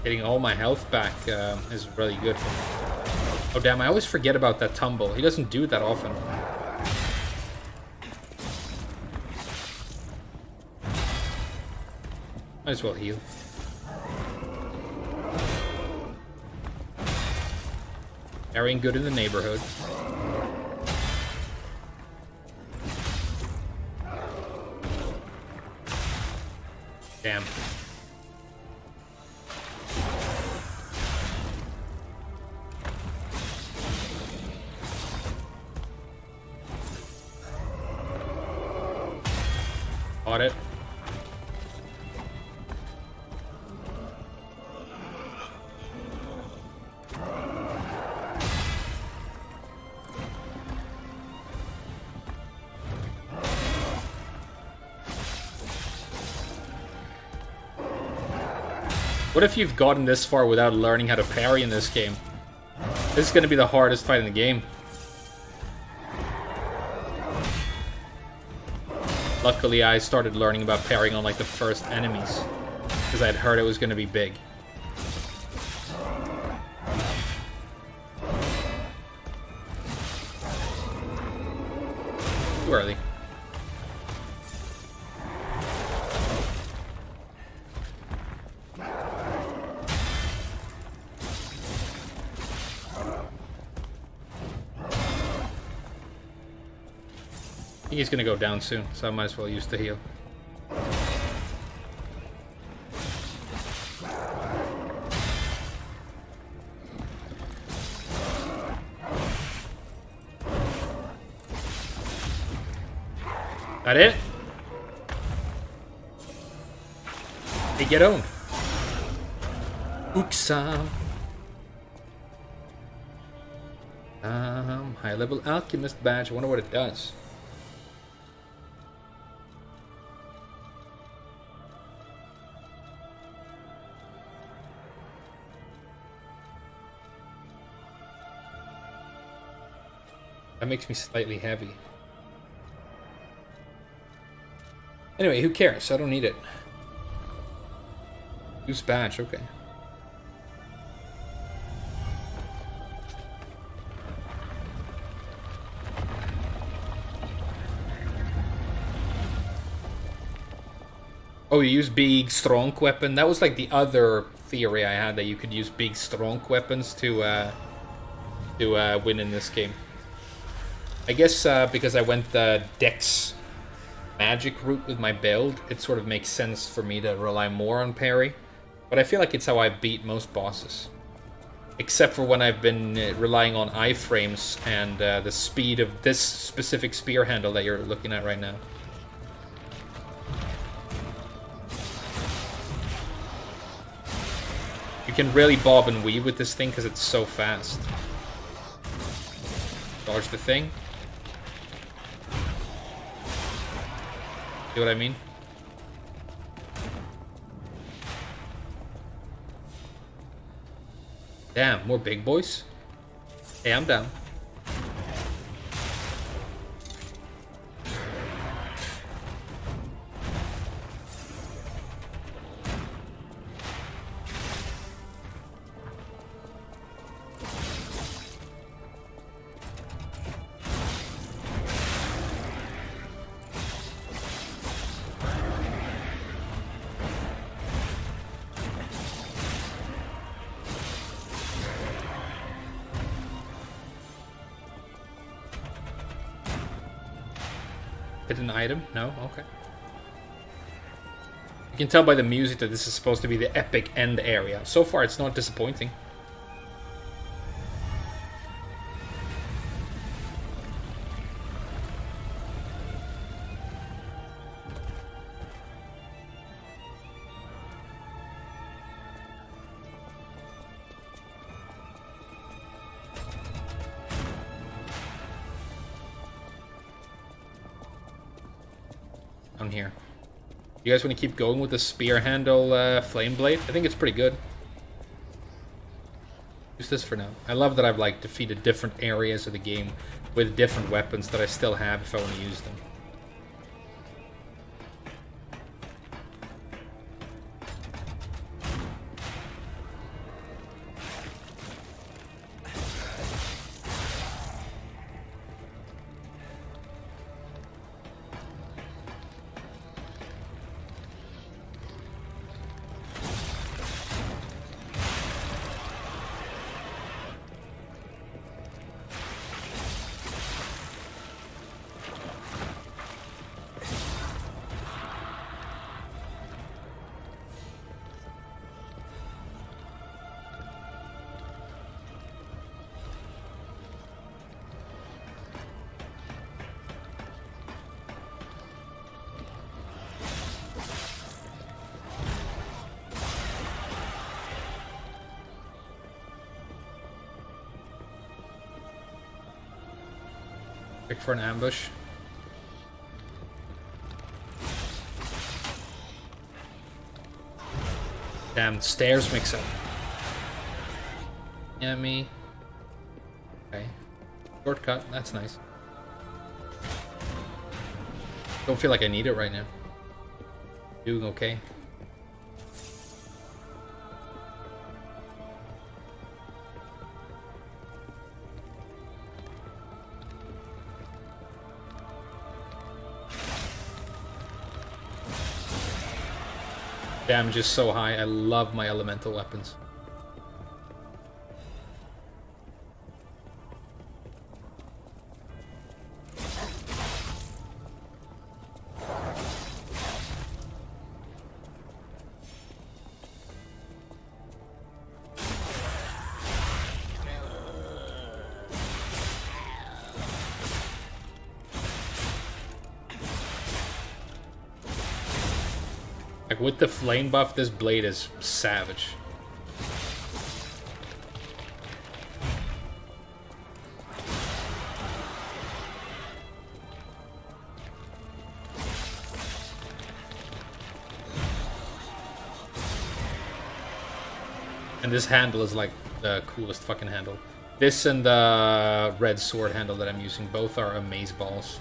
Getting all my health back is really good. Oh damn, I always forget about that tumble. He doesn't do that often. Might as well heal. Carrying good in the neighborhood. Damn. Got it. What if you've gotten this far without learning how to parry in this game? This is going to be the hardest fight in the game. Luckily, I started learning about parrying on like the first enemies, because I'd heard it was going to be big. Too early. I think he's gonna go down soon, so I might as well use the heal. That it? They get owned. Uxa. High level alchemist badge. I wonder what it does. That makes me slightly heavy. Anyway, who cares? I don't need it. Use badge, okay. Oh, you use big, strong weapon? That was like the other theory I had, that you could use big, strong weapons to win in this game. I guess because I went the Dex magic route with my build, it sort of makes sense for me to rely more on parry. But I feel like it's how I beat most bosses. Except for when I've been relying on iframes and the speed of this specific spear handle that you're looking at right now. You can really bob and weave with this thing because it's so fast. Dodge the thing. See what I mean? Damn, more big boys? Hey, I'm down. Hit an item? No? Okay. You can tell by the music that this is supposed to be the epic end area. So far, it's not disappointing. Down here. You guys want to keep going with the spear handle flame blade? I think it's pretty good. Use this for now. I love that I've like defeated different areas of the game with different weapons that I still have if I want to use them. Check for an ambush. Damn, stairs mix up. Yeah, me. Okay. Shortcut, that's nice. Don't feel like I need it right now. Doing okay. Damage is so high. I love my elemental weapons. Like with the flame buff, this blade is savage. And this handle is like the coolest fucking handle. This and the red sword handle that I'm using, both are amazeballs.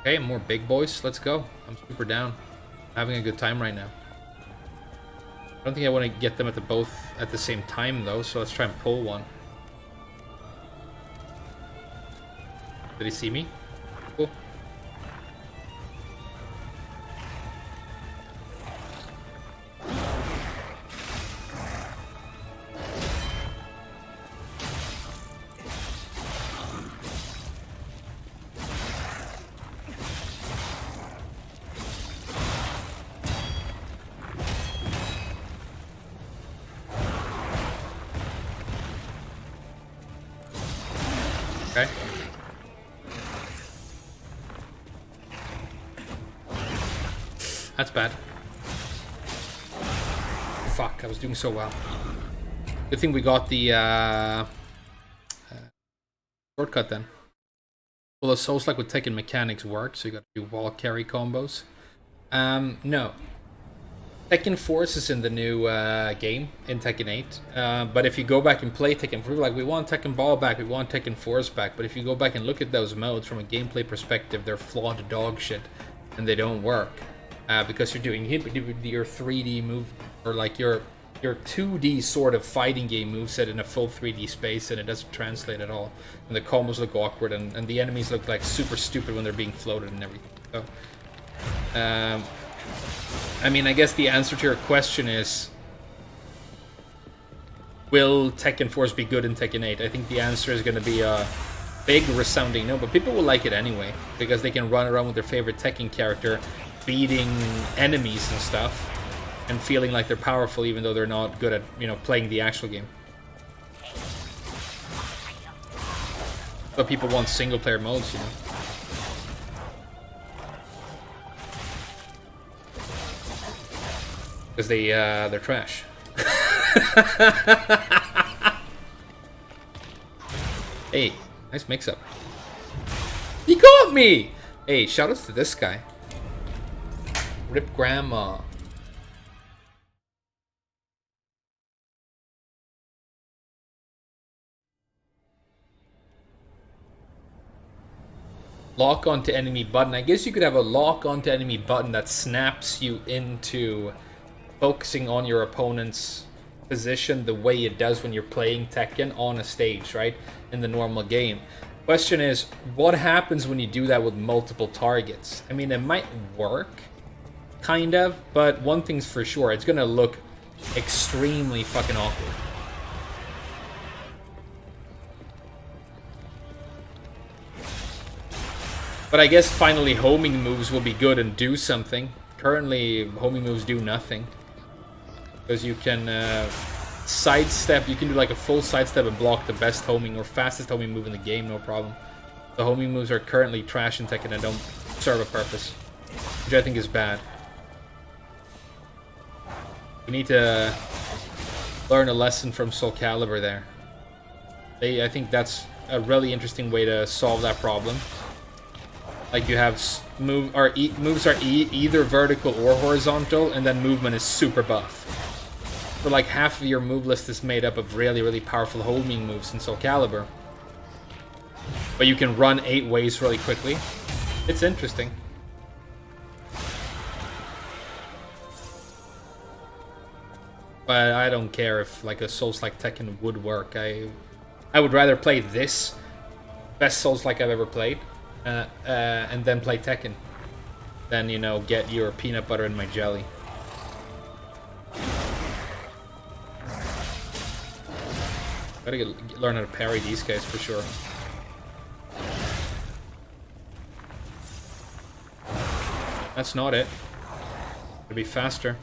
Okay. Okay, more big boys. Let's go. I'm super down. Having a good time right now. I don't think I want to get them at both at the same time though, so let's try and pull one. Did he see me? Cool. Okay. That's bad. Fuck, I was doing so well. Good thing we got the shortcut then. Well, the Souls like with Tekken mechanics work, so you gotta do wall carry combos. No. Tekken Force is in the new game in Tekken 8, but if you go back and play Tekken 4, like we want Tekken Ball back, we want Tekken Force back, but if you go back and look at those modes from a gameplay perspective, they're flawed dog shit, and they don't work because you're doing your 3D move or like your 2D sort of fighting game moveset in a full 3D space, and it doesn't translate at all, and the combos look awkward, and the enemies look like super stupid when they're being floated and everything. So, I mean, I guess the answer to your question is, will Tekken Force be good in Tekken 8? I think the answer is going to be a big resounding no, but people will like it anyway, because they can run around with their favorite Tekken character, beating enemies and stuff, and feeling like they're powerful even though they're not good at, you know, playing the actual game. But people want single player modes, you know. Because they're trash. Hey, nice mix-up. He got me! Hey, shoutouts to this guy. Rip Grandma. Lock onto enemy button. I guess you could have a lock onto enemy button that snaps you into focusing on your opponent's position the way it does when you're playing Tekken on a stage, right? In the normal game. Question is, what happens when you do that with multiple targets? I mean, it might work, kind of, but one thing's for sure, it's gonna look extremely fucking awkward. But I guess finally homing moves will be good and do something. Currently, homing moves do nothing. Because you can sidestep, you can do like a full sidestep and block the best homing or fastest homing move in the game, no problem. The homing moves are currently trash in Tekken and don't serve a purpose, which I think is bad. We need to learn a lesson from Soul Calibur there. I think that's a really interesting way to solve that problem. Like you have moves are either vertical or horizontal, and then movement is super buff. So like half of your move list is made up of really, really powerful homing moves in Soul Calibur. But you can run 8 ways really quickly. It's interesting. But I don't care if like a Souls-like Tekken would work. I would rather play this best Souls-like I've ever played. And then play Tekken. Then, you know, get your peanut butter in my jelly. Gotta learn how to parry these guys for sure. That's not it. Gotta be faster.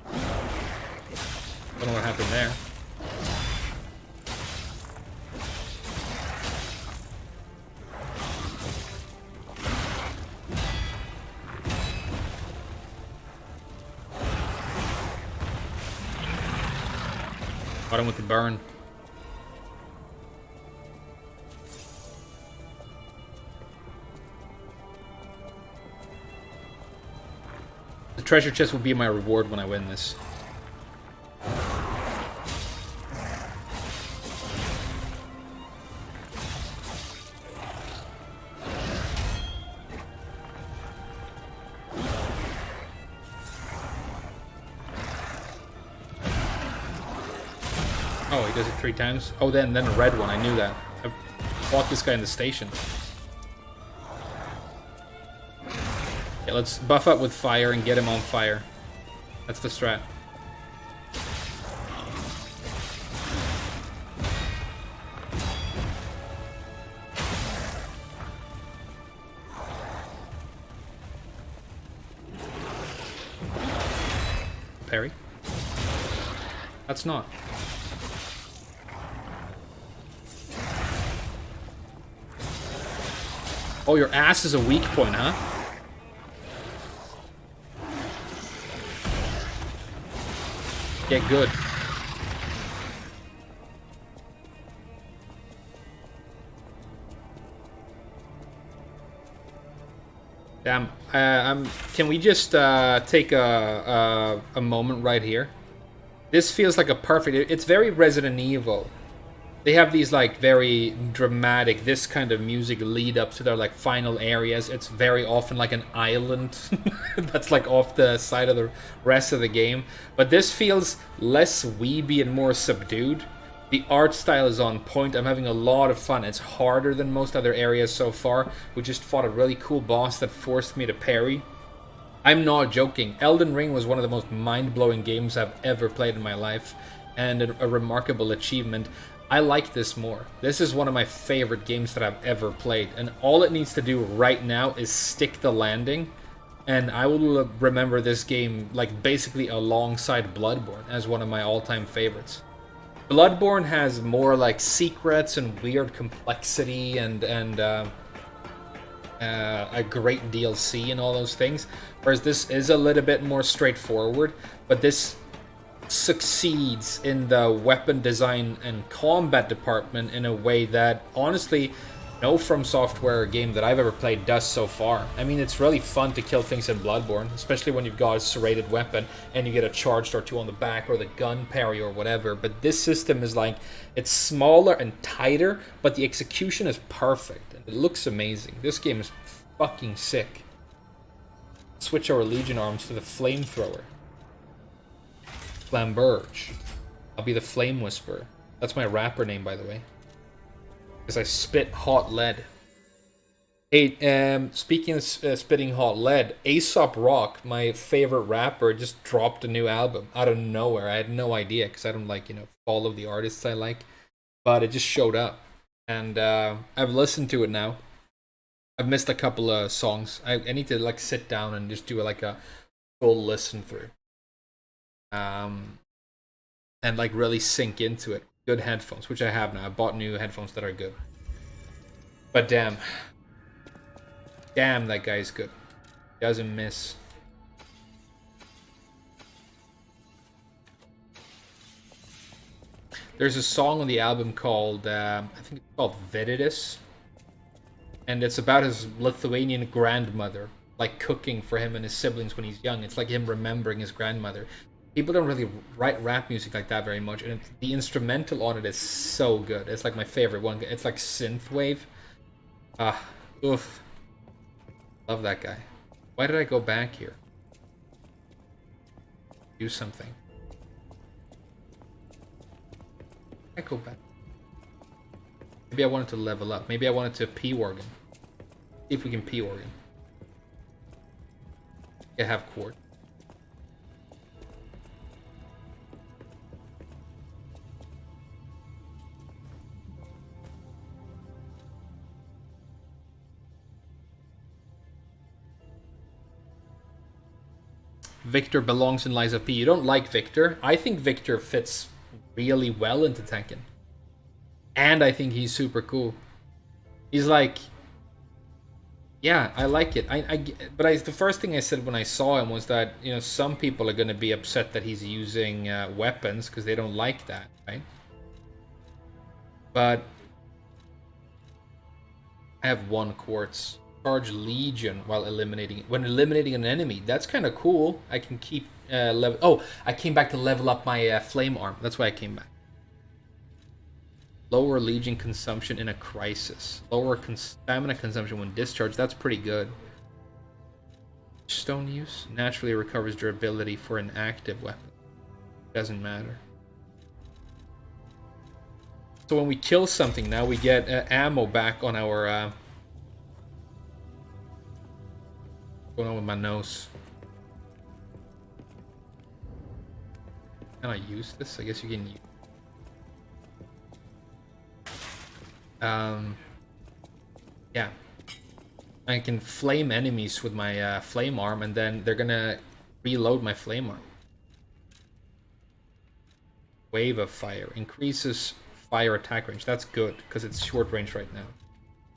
Don't know what happened there. Got him with the burn. The treasure chest will be my reward when I win this. Oh, he does it 3 times? Oh, then a red one. I knew that. I fought this guy in the station. Yeah, let's buff up with fire and get him on fire. That's the strat. Parry. That's not. Oh, your ass is a weak point, huh? Get good. Damn. Can we just take a moment right here? This feels like a perfect... It's very Resident Evil. They have these like very dramatic, this kind of music lead up to their like final areas. It's very often like an island that's like off the side of the rest of the game. But this feels less weeby and more subdued. The art style is on point. I'm having a lot of fun. It's harder than most other areas so far. We just fought a really cool boss that forced me to parry. I'm not joking. Elden Ring was one of the most mind-blowing games I've ever played in my life, and a remarkable achievement. I like this more. This is one of my favorite games that I've ever played, and all it needs to do right now is stick the landing, and I will remember this game like basically alongside Bloodborne as one of my all-time favorites. Bloodborne has more like secrets and weird complexity and a great DLC and all those things, whereas this is a little bit more straightforward, but this succeeds in the weapon design and combat department in a way that honestly no From Software game that I've ever played does so far. I mean, it's really fun to kill things in Bloodborne, especially when you've got a serrated weapon and you get a charged or two on the back or the gun parry or whatever, but this system is like, it's smaller and tighter, but the execution is perfect and it looks amazing. This game is fucking sick. Switch our Legion arms to the flamethrower. Flamberge. I'll be the Flame Whisperer. That's my rapper name, by the way. Because I spit hot lead. Hey, speaking of spitting hot lead, Aesop Rock, my favorite rapper, just dropped a new album out of nowhere. I had no idea because I don't like, follow the artists I like. But it just showed up. And I've listened to it now. I've missed a couple of songs. I need to like sit down and just do like a full listen through. And like really sink into it. Good headphones, which I have now. I bought new headphones that are good. But damn, that guy's good. He doesn't miss. There's a song on the album called I think it's called Vedidus, and it's about his Lithuanian grandmother, like cooking for him and his siblings when he's young. It's like him remembering his grandmother. People don't really write rap music like that very much, and the instrumental on it is so good. It's like my favorite one. It's like synthwave. Oof. Love that guy. Why did I go back here? Do something. I go back. Maybe I wanted to level up. Maybe I wanted to P-Organ. See if we can P-Organ. I have Quart. Victor belongs in Lies of P. You don't like Victor? I think Victor fits really well into Tekken. And I think he's super cool. He's like... Yeah, I like it. But the first thing I said when I saw him was that, some people are going to be upset that he's using weapons because they don't like that, right? But... I have 1 quartz. Charge Legion when eliminating an enemy. That's kind of cool. I can keep level. Oh, I came back to level up my flame arm. That's why I came back. Lower Legion consumption in a crisis. Lower stamina consumption when discharged. That's pretty good. Stone use naturally recovers durability for an active weapon. Doesn't matter. So when we kill something now, we get ammo back on our... What's going on with my nose? Can I use this? I guess you can use... Yeah. I can flame enemies with my flame arm, and then they're gonna reload my flame arm. Wave of fire. Increases fire attack range. That's good, because it's short range right now.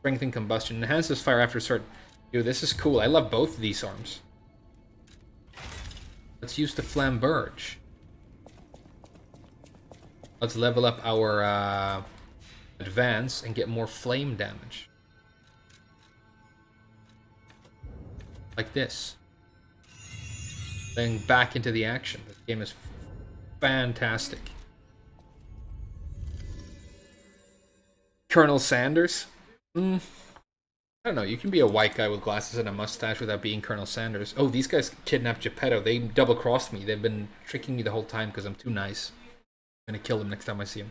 Strength and combustion. Enhances fire after certain... Dude, this is cool. I love both of these arms. Let's use the flamberge. Let's level up our advance and get more flame damage. Like this. Then back into the action. This game is fantastic. Colonel Sanders? I don't know. You can be a white guy with glasses and a mustache without being Colonel Sanders. Oh, these guys kidnapped Geppetto. They double-crossed me. They've been tricking me the whole time because I'm too nice. I'm gonna kill them next time I see them.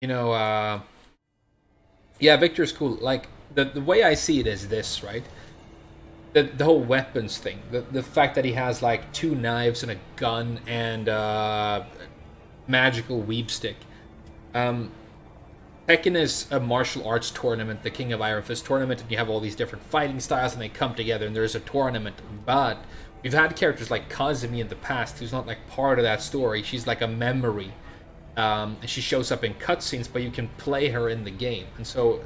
You know, yeah, Victor's cool. Like, the way I see it is this, right? The whole weapons thing. The fact that he has, like, 2 knives and a gun and magical weeb stick. Tekken is a martial arts tournament, the King of Iron Fist tournament, and you have all these different fighting styles, and they come together, and there's a tournament. But we've had characters like Kazumi in the past, who's not, like, part of that story. She's like a memory. And she shows up in cutscenes, but you can play her in the game. And so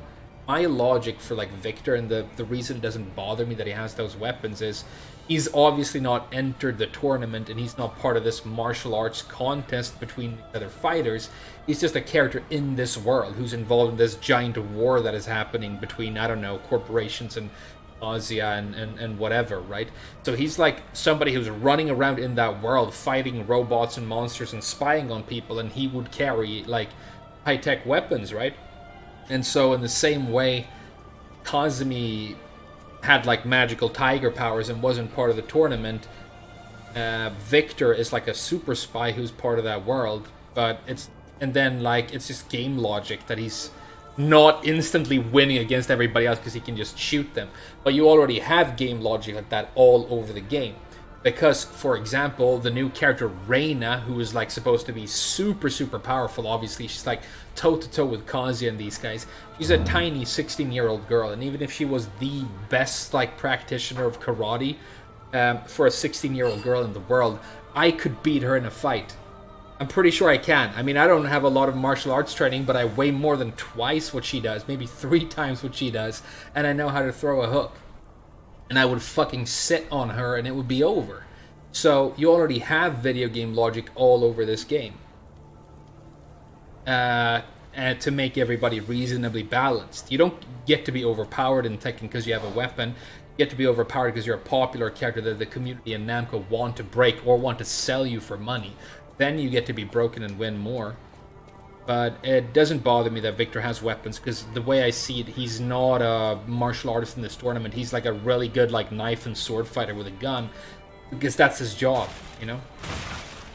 my logic for, like, Victor, and the reason it doesn't bother me that he has those weapons, is he's obviously not entered the tournament, and he's not part of this martial arts contest between other fighters. He's just a character in this world who's involved in this giant war that is happening between, I don't know, corporations and Asia and whatever, right? So he's like somebody who's running around in that world, fighting robots and monsters and spying on people, and he would carry, like, high-tech weapons, right? And so in the same way, Kazumi had, like, magical tiger powers and wasn't part of the tournament. Victor is like a super spy who's part of that world, but it's just game logic that he's not instantly winning against everybody else because he can just shoot them. But you already have game logic like that all over the game. Because, for example, the new character Reina, who is, like, supposed to be super, super powerful, obviously, she's, like, toe-to-toe with Kazuya and these guys. She's a tiny 16-year-old girl, and even if she was the best, like, practitioner of karate for a 16-year-old girl in the world, I could beat her in a fight. I'm pretty sure I can. I mean, I don't have a lot of martial arts training, but I weigh more than twice what she does, maybe 3 times what she does, and I know how to throw a hook. And I would fucking sit on her and it would be over. So you already have video game logic all over this game. And to make everybody reasonably balanced. You don't get to be overpowered in Tekken because you have a weapon. You get to be overpowered because you're a popular character that the community and Namco want to break or want to sell you for money. Then you get to be broken and win more. But it doesn't bother me that Victor has weapons, because the way I see it, he's not a martial artist in this tournament. He's like a really good, like, knife and sword fighter with a gun, because that's his job, you know?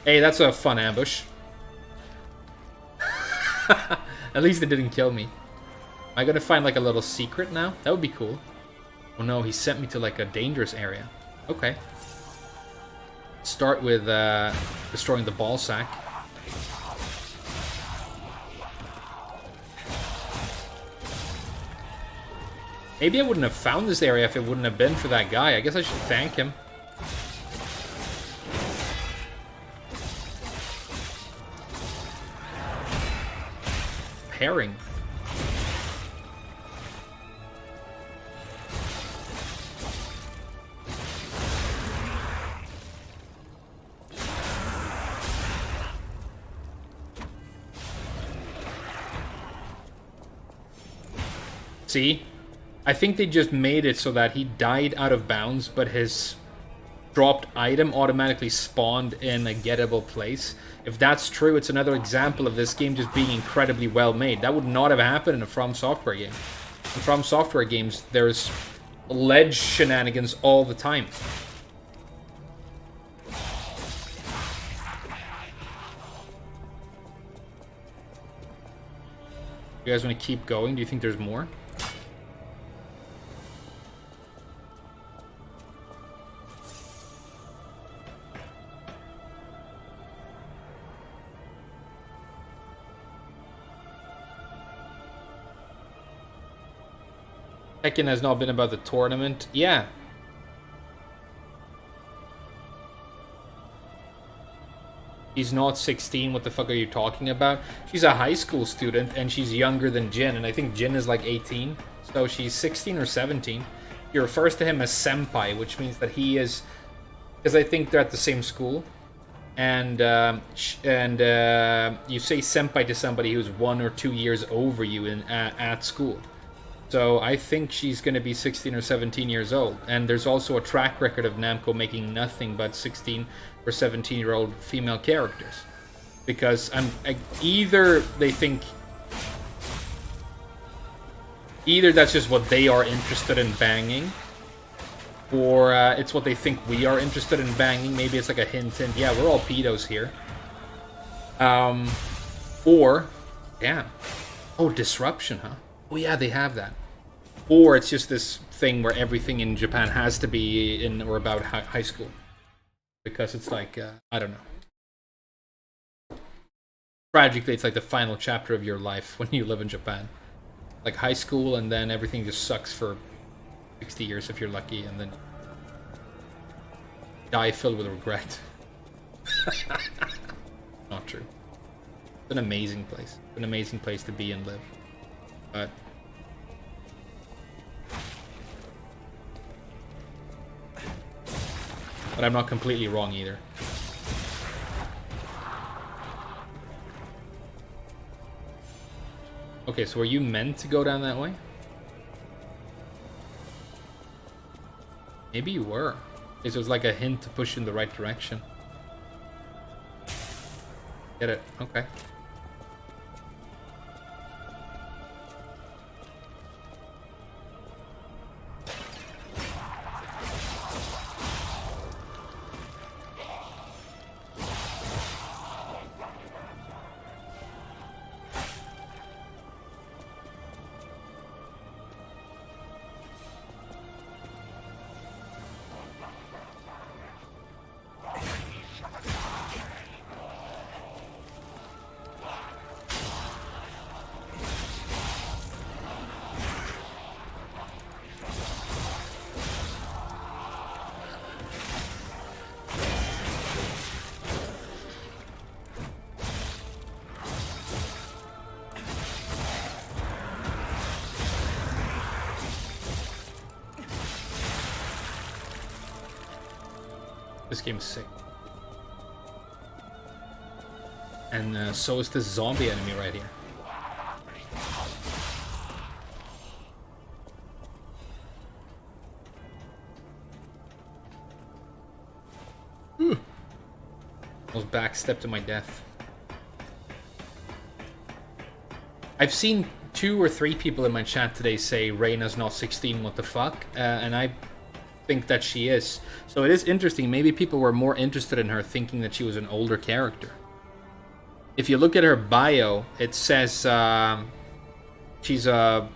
Hey, that's a fun ambush. At least it didn't kill me. Am I gonna find, like, a little secret now? That would be cool. Oh no, he sent me to, like, a dangerous area. Okay. Start with destroying the ball sack. Maybe I wouldn't have found this area if it wouldn't have been for that guy. I guess I should thank him. Herring. See? I think they just made it so that he died out of bounds, but his dropped item automatically spawned in a gettable place. If that's true, it's another example of this game just being incredibly well made. That would not have happened in a From Software game. In From Software games, there's ledge shenanigans all the time. You guys want to keep going? Do you think there's more? Tekken has not been about the tournament. Yeah. She's not 16. What the fuck are you talking about? She's a high school student and she's younger than Jin. And I think Jin is like 18. So she's 16 or 17. He refers to him as senpai, which means that he is... Because I think they're at the same school. And you say senpai to somebody who's 1 or 2 years over you at school. So I think she's going to be 16 or 17 years old. And there's also a track record of Namco making nothing but 16 or 17-year-old female characters. Because either they think... Either that's just what they are interested in banging, or it's what they think we are interested in banging. Maybe it's like a hint. Yeah, we're all pedos here. Or... Damn. Oh, disruption, huh? Oh yeah, they have that. Or it's just this thing where everything in Japan has to be in or about high school. Because it's like, I don't know. Tragically, it's like the final chapter of your life when you live in Japan. Like high school, and then everything just sucks for 60 years if you're lucky, and then die filled with regret. Not true. It's an amazing place. It's an amazing place to be and live. But I'm not completely wrong either. Okay, so were you meant to go down that way? Maybe you were. This was like a hint to push in the right direction. Get it? Okay. This game's sick. And so is this zombie enemy right here. Almost backstep to my death. I've seen 2 or 3 people in my chat today say Reyna's not 16, what the fuck? And I think that she is. So it is interesting. Maybe people were more interested in her thinking that she was an older character. If you look at her bio, it says she's a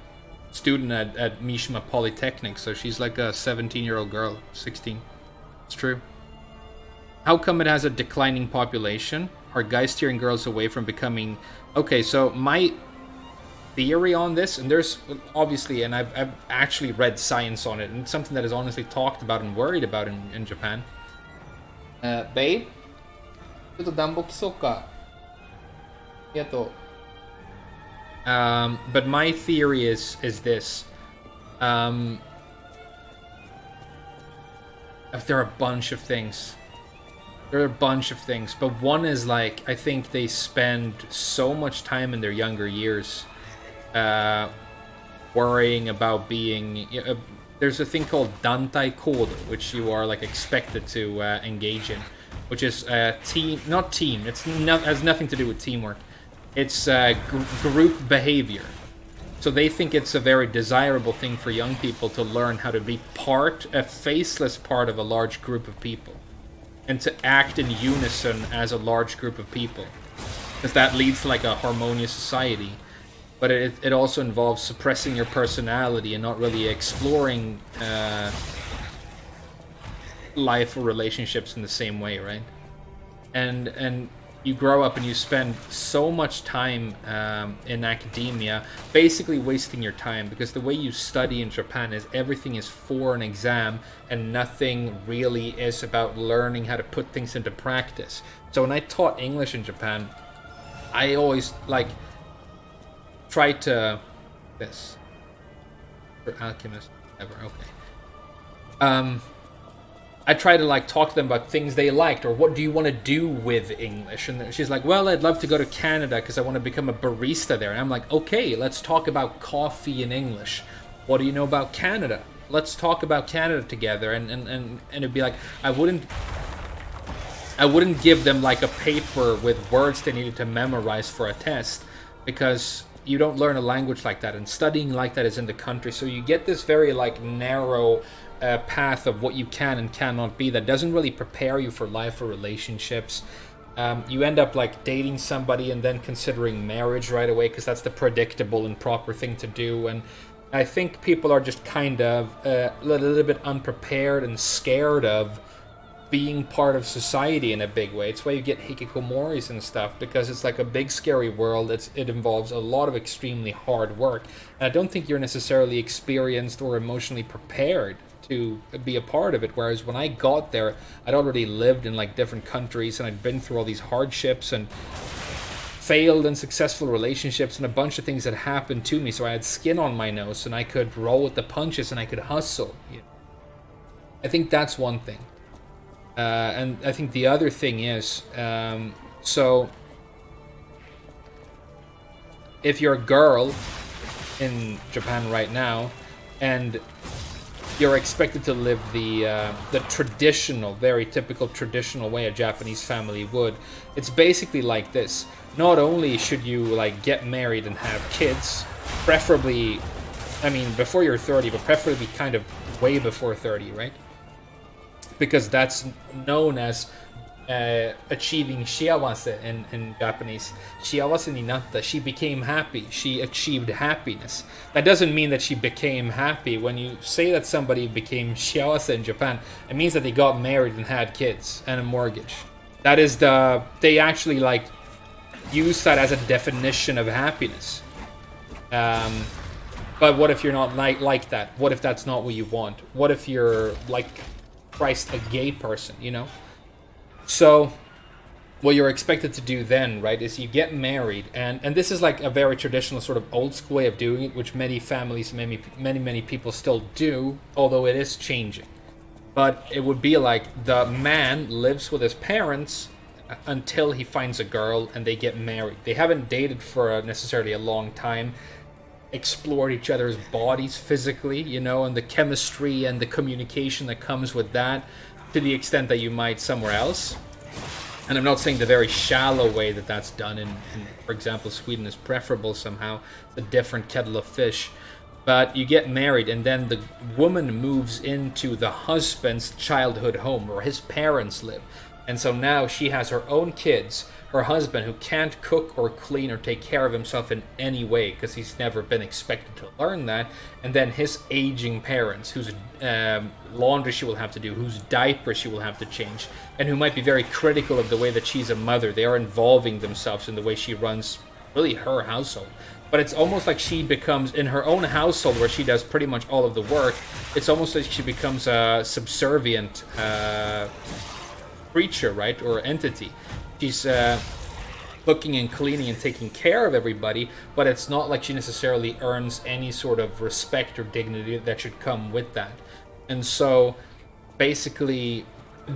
student at Mishima Polytechnic, so she's like a 17-year-old girl, 16. It's true. How come it has a declining population? Are guys steering girls away from becoming... Okay, so my theory on this, and there's obviously, and I've actually read science on it, and it's something that is honestly talked about and worried about in Japan. Babe? ちょっと暖房来そうか。ありがとう。But my theory is this. There are a bunch of things. There are a bunch of things, but one is like, I think they spend so much time in their younger years worrying about being... there's a thing called Dantai Code, which you are like expected to engage in, which is team, not team. It's has nothing to do with teamwork. It's group behavior. So they think it's a very desirable thing for young people to learn how to be a faceless part of a large group of people, and to act in unison as a large group of people, because that leads to like a harmonious society. but it also involves suppressing your personality and not really exploring life or relationships in the same way, right? And you grow up and you spend so much time in academia, basically wasting your time, because the way you study in Japan is everything is for an exam and nothing really is about learning how to put things into practice. So when I taught English in Japan, I always try to this for alchemist ever okay. I try to talk to them about things they liked, or what do you want to do with English? And she's like, well, I'd love to go to Canada because I want to become a barista there. And I'm like, okay, let's talk about coffee in English. What do you know about Canada? Let's talk about Canada together. And it'd be like, I wouldn't give them a paper with words they needed to memorize for a test, because you don't learn a language like that, and studying like that is in the country. So you get this very narrow path of what you can and cannot be that doesn't really prepare you for life or relationships. You end up dating somebody and then considering marriage right away, because that's the predictable and proper thing to do. And I think people are just kind of a little bit unprepared and scared of being part of society in a big way. It's why you get hikikomoris and stuff, because it's a big scary world. It involves a lot of extremely hard work, and I don't think you're necessarily experienced or emotionally prepared to be a part of it. Whereas when I got there, I'd already lived in different countries, and I'd been through all these hardships and failed and successful relationships and a bunch of things that happened to me. So I had skin on my nose, and I could roll with the punches, and I could hustle. I think that's one thing. And I think the other thing is, so if you're a girl in Japan right now, and you're expected to live the traditional, very typical traditional way a Japanese family would, it's basically like this. Not only should you get married and have kids, preferably, before you're 30, but preferably kind of way before 30, right? Because that's known as achieving shiawase in Japanese. Shiawase ni natta. She became happy. She achieved happiness. That doesn't mean that she became happy. When you say that somebody became shiawase in Japan, it means that they got married and had kids and a mortgage. That is they actually use that as a definition of happiness. But what if you're not like that? What if that's not what you want? What if you're Christ, a gay person, So what you're expected to do then, right, is you get married, and this is a very traditional sort of old school way of doing it, which many families, many people still do, although it is changing. But it would be the man lives with his parents until he finds a girl and they get married. They haven't dated for necessarily a long time, explored each other's bodies physically, and the chemistry and the communication that comes with that, to the extent that you might somewhere else. And I'm not saying the very shallow way that that's done in for example, Sweden is preferable somehow. It's a different kettle of fish. But you get married, and then the woman moves into the husband's childhood home where his parents live. And so now she has her own kids, her husband who can't cook or clean or take care of himself in any way because he's never been expected to learn that, and then his aging parents whose laundry she will have to do, whose diapers she will have to change, and who might be very critical of the way that she's a mother. They are involving themselves in the way she runs really her household. But it's almost like she becomes, in her own household where she does pretty much all of the work, it's almost like she becomes a subservient creature, right, or entity. She's cooking and cleaning and taking care of everybody, but it's not like she necessarily earns any sort of respect or dignity that should come with that. And so basically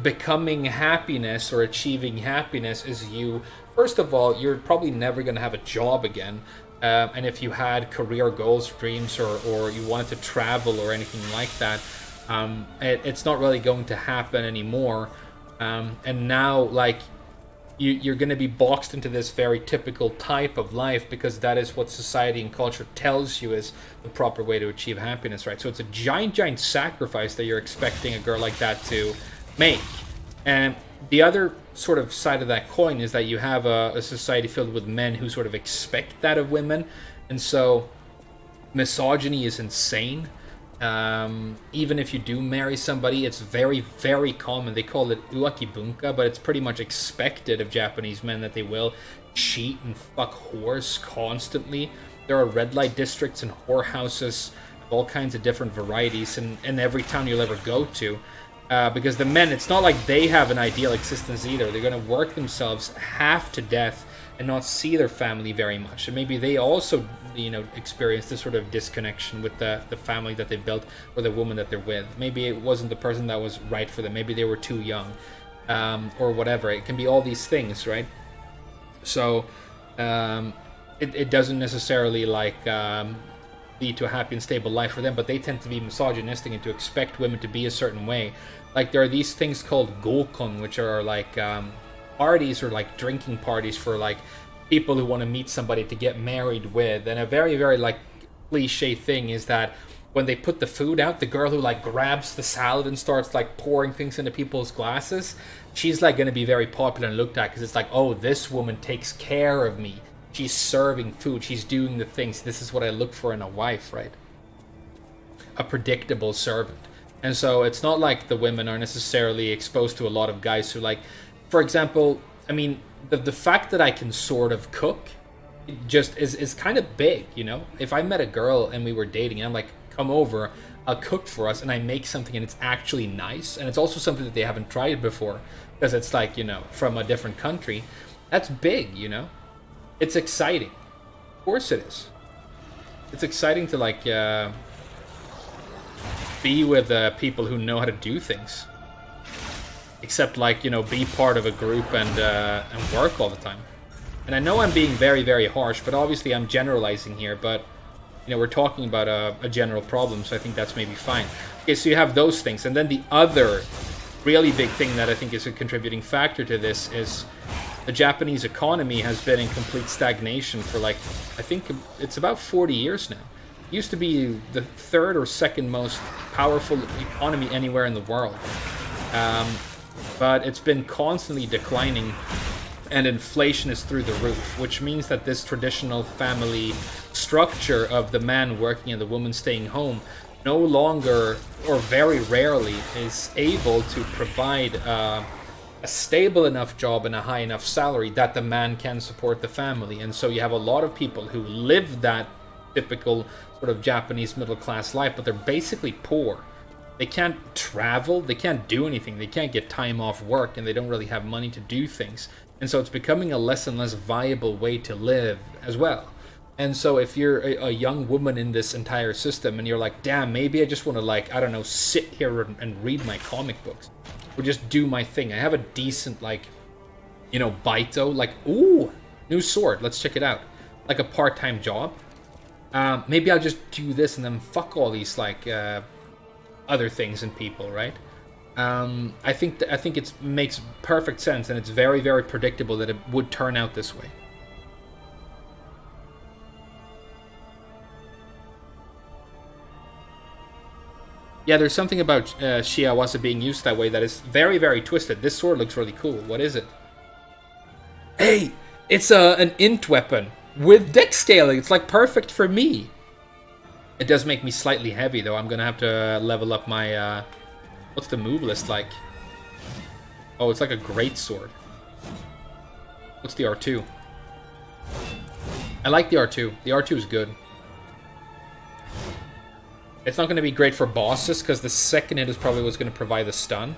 becoming happiness or achieving happiness is you, first of all, you're probably never going to have a job again. And if you had career goals, dreams, or you wanted to travel or anything like that, it's not really going to happen anymore. And now, you're going to be boxed into this very typical type of life because that is what society and culture tells you is the proper way to achieve happiness, right? So it's a giant sacrifice that you're expecting a girl like that to make. And the other sort of side of that coin is that you have a society filled with men who sort of expect that of women, And so misogyny is insane. Even if you do marry somebody, it's very, very common. They call it uakibunka, but it's pretty much expected of Japanese men that they will cheat and fuck whores constantly. There are red light districts and whorehouses of all kinds of different varieties in every town you'll ever go to. Because the men, it's not like they have an ideal existence either. They're going to work themselves half to death and not see their family very much. And maybe they also, experience this sort of disconnection with the family that they built or the woman that they're with. Maybe it wasn't the person that was right for them. Maybe they were too young, or whatever. It can be all these things, right? So it doesn't necessarily lead to a happy and stable life for them, but they tend to be misogynistic and to expect women to be a certain way. Like, there are these things called gokon, which are like parties or like drinking parties for like people who want to meet somebody to get married with. And a very, very like cliche thing is that when they put the food out, the girl who like grabs the salad and starts like pouring things into people's glasses, she's like going to be very popular and looked at because it's like, oh, this woman takes care of me. She's serving food. She's doing the things. This is what I look for in a wife, right? A predictable servant. And so it's not like the women are necessarily exposed to a lot of guys who like, for example, I mean, the fact that I can sort of cook just is kind of big, If I met a girl and we were dating, I'm like, come over, I'll cook for us, and I make something and it's actually nice, and it's also something that they haven't tried before because it's like, from a different country. That's big, It's exciting. Of course it is. It's exciting to like be with people who know how to do things. Except like, be part of a group and work all the time. And I know I'm being very, very harsh, but obviously I'm generalizing here, but we're talking about a general problem, so I think that's maybe fine. Okay, so you have those things, and then the other really big thing that I think is a contributing factor to this is the Japanese economy has been in complete stagnation for like, I think it's about 40 years now. It used to be the third or second most powerful economy anywhere in the world. But it's been constantly declining, and inflation is through the roof, which means that this traditional family structure of the man working and the woman staying home no longer, or very rarely, is able to provide a stable enough job and a high enough salary that the man can support the family. And so you have a lot of people who live that typical sort of Japanese middle class life, but they're basically poor. They can't travel, they can't do anything, they can't get time off work, and they don't really have money to do things. And so it's becoming a less and less viable way to live as well. And so if you're a young woman in this entire system and you're like, damn, maybe I just want to like, I don't know, sit here and read my comic books or just do my thing. I have a decent like, baito, like, ooh, new sword, let's check it out. Like a part-time job. Maybe I'll just do this and then fuck all these like other things and people, right? I think it makes perfect sense, and it's very, very predictable that it would turn out this way. Yeah, there's something about Shiawase being used that way that is very, very twisted. This sword looks really cool. What is it? Hey, it's an int weapon with dex scaling. It's like perfect for me. It does make me slightly heavy, though. I'm gonna have to level up my... what's the move list like? Oh, it's like a great sword. What's the R2? I like the R2. The R2 is good. It's not going to be great for bosses, because the second hit is probably what's going to provide the stun.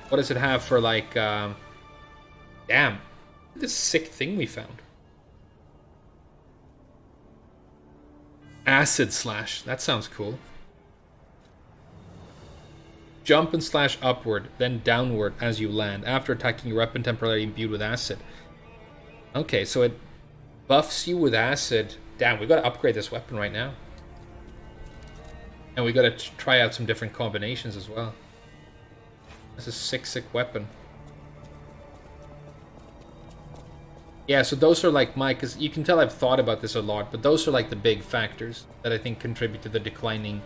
What does it have for, like, damn. This sick thing we found. Acid slash. That sounds cool. Jump and slash upward, then downward as you land, after attacking your weapon temporarily imbued with acid. Okay, so it buffs you with acid. Damn, we gotta upgrade this weapon right now. And we gotta try out some different combinations as well. This is a sick weapon. Yeah, so those are like because you can tell I've thought about this a lot, but those are like the big factors that I think contribute to the declining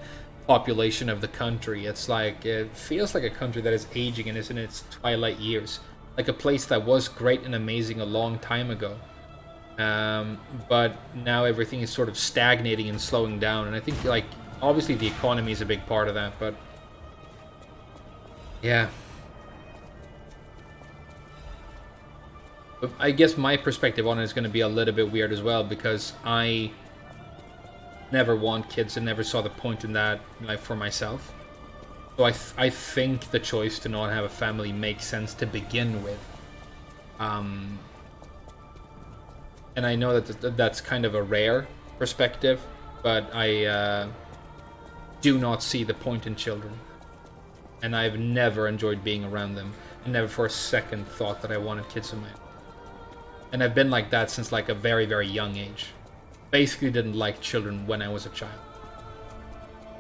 population of the country. It's like, it feels like a country that is aging and is in its twilight years. Like a place that was great and amazing a long time ago. But now everything is sort of stagnating and slowing down, and I think like obviously the economy is a big part of that, but yeah. But I guess my perspective on it is going to be a little bit weird as well, because I never want kids and never saw the point in that, like, for myself. So I think the choice to not have a family makes sense to begin with. And I know that that's kind of a rare perspective, but I do not see the point in children. And I've never enjoyed being around them, and never for a second thought that I wanted kids of my own. And I've been like that since like a very, very young age. Basically didn't like children when I was a child.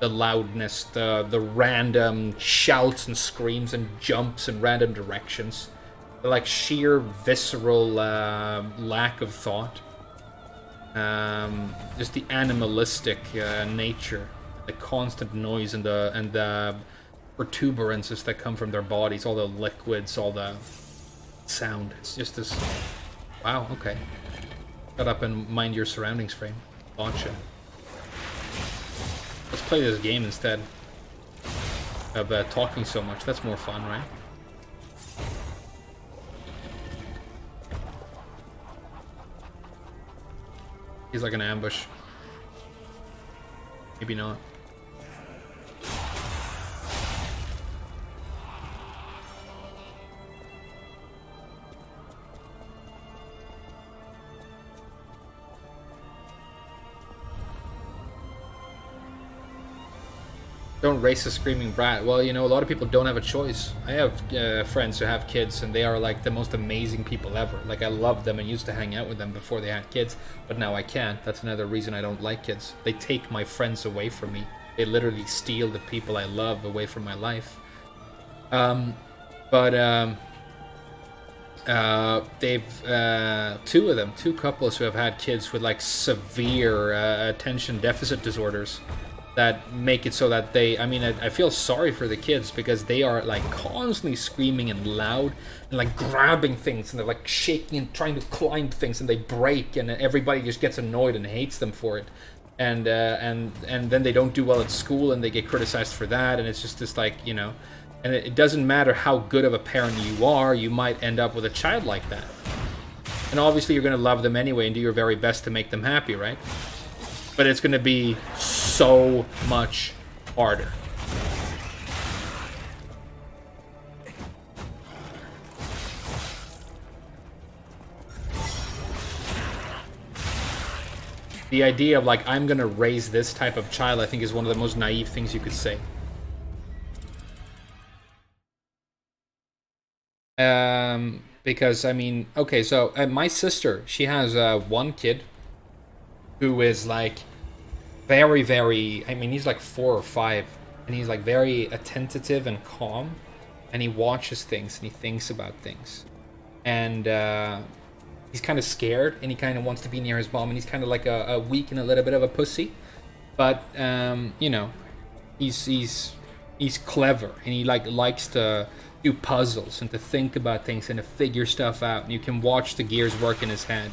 The loudness, the random shouts and screams and jumps in random directions. The like sheer visceral lack of thought. Just the animalistic nature. The constant noise and the protuberances that come from their bodies. All the liquids, all the sound. It's just this... Wow, okay. Shut up and mind your surroundings, frame. Launch it. Let's play this game instead of talking so much. That's more fun, right? He's like an ambush. Maybe not. Don't race a screaming brat. Well, you know, a lot of people don't have a choice. I have friends who have kids, and they are like the most amazing people ever. Like, I love them and used to hang out with them before they had kids, but now I can't. That's another reason I don't like kids. They take my friends away from me. They literally steal the people I love away from my life. They've two couples who have had kids with like severe attention deficit disorders that make it so that they, I mean, I feel sorry for the kids, because they are like constantly screaming and loud and like grabbing things, and they're like shaking and trying to climb things, and they break, and everybody just gets annoyed and hates them for it. And then they don't do well at school, and they get criticized for that, and it's just this, like, you know, and it doesn't matter how good of a parent you are, you might end up with a child like that. And obviously you're going to love them anyway and do your very best to make them happy, right? But it's going to be so much harder. The idea of like, I'm going to raise this type of child, I think is one of the most naive things you could say. Because, I mean, okay, so my sister, she has one kid who is like very, very, I mean, he's like 4 or 5, and he's like very attentive and calm, and he watches things and he thinks about things, and he's kind of scared, and he kind of wants to be near his mom, and he's kind of like a weak and a little bit of a pussy, but you know, he's clever, and he like likes to do puzzles and to think about things and to figure stuff out, and you can watch the gears work in his head.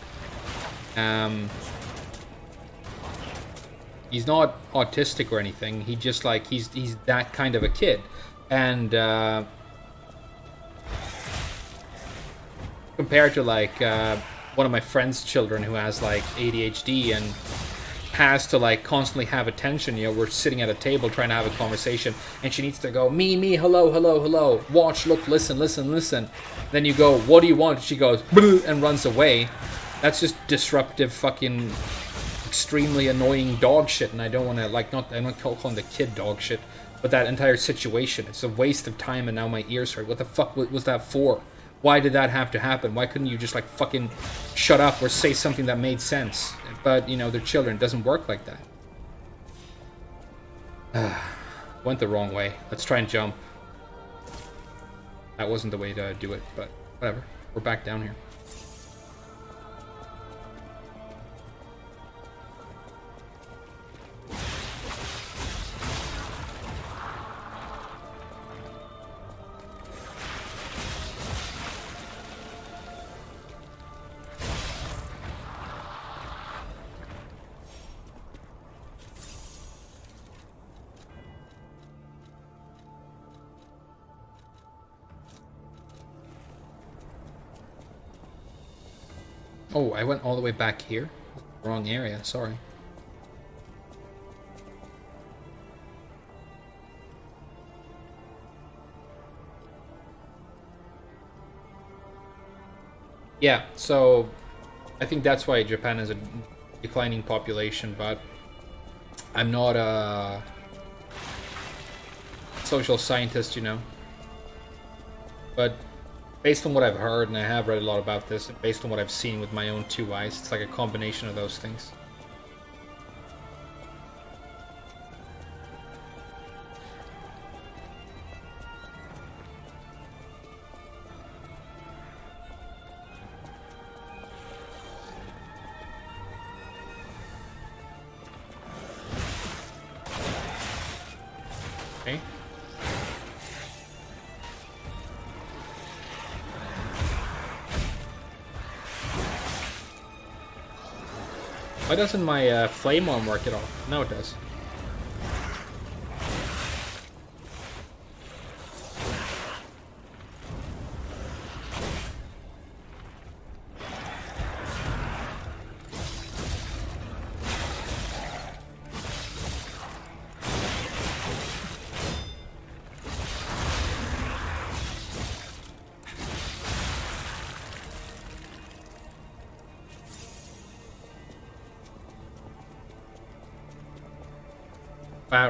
He's not autistic or anything. He just like he's that kind of a kid, and compared to like one of my friend's children who has like ADHD and has to like constantly have attention. You know, we're sitting at a table trying to have a conversation, and she needs to go me, hello, watch, look, listen. Then you go, what do you want? She goes and runs away. That's just disruptive fucking extremely annoying dog shit, and I don't want to like I'm not calling the kid dog shit, but that entire situation, it's a waste of time, and now my ears hurt. What the fuck was that for? Why did that have to happen? Why couldn't you just like fucking shut up or say something that made sense? But you know, they're children. It doesn't work like that. Went the wrong way. Let's try and jump. That wasn't the way to do it, but whatever. We're back down here. Oh, I went all the way back here. Wrong area, sorry. Yeah, so I think that's why Japan has a declining population, but I'm not a social scientist, you know. But based on what I've heard, and I have read a lot about this, and based on what I've seen with my own two eyes, it's like a combination of those things. Okay. Why doesn't my flame arm work at all? No, it does.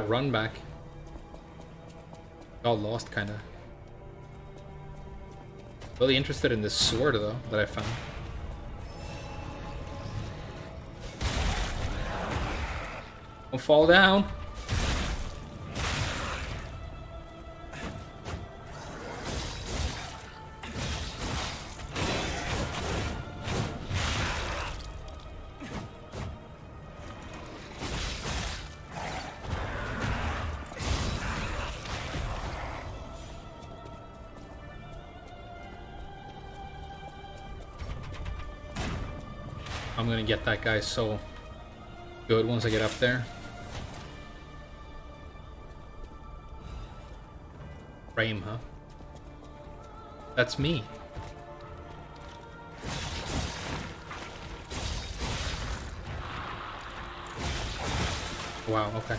Run back. Got lost, kinda. Really interested in this sword, though, that I found. Don't fall down. I'm gonna get that guy so good once I get up there. Frame, huh? That's me. Wow, okay.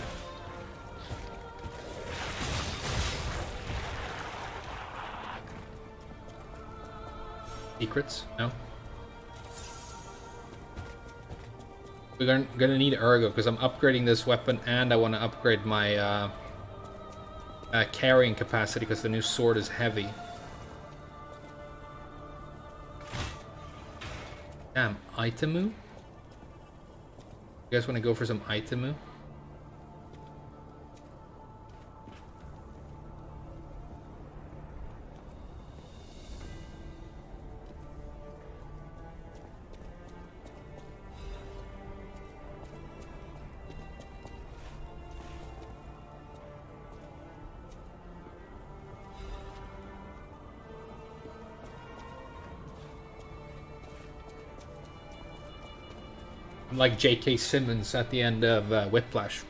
Secrets? No. We're gonna need Ergo because I'm upgrading this weapon and I want to upgrade my carrying capacity because the new sword is heavy. Damn, itemu? You guys want to go for some itemu? I'm like J.K. Simmons at the end of Whiplash.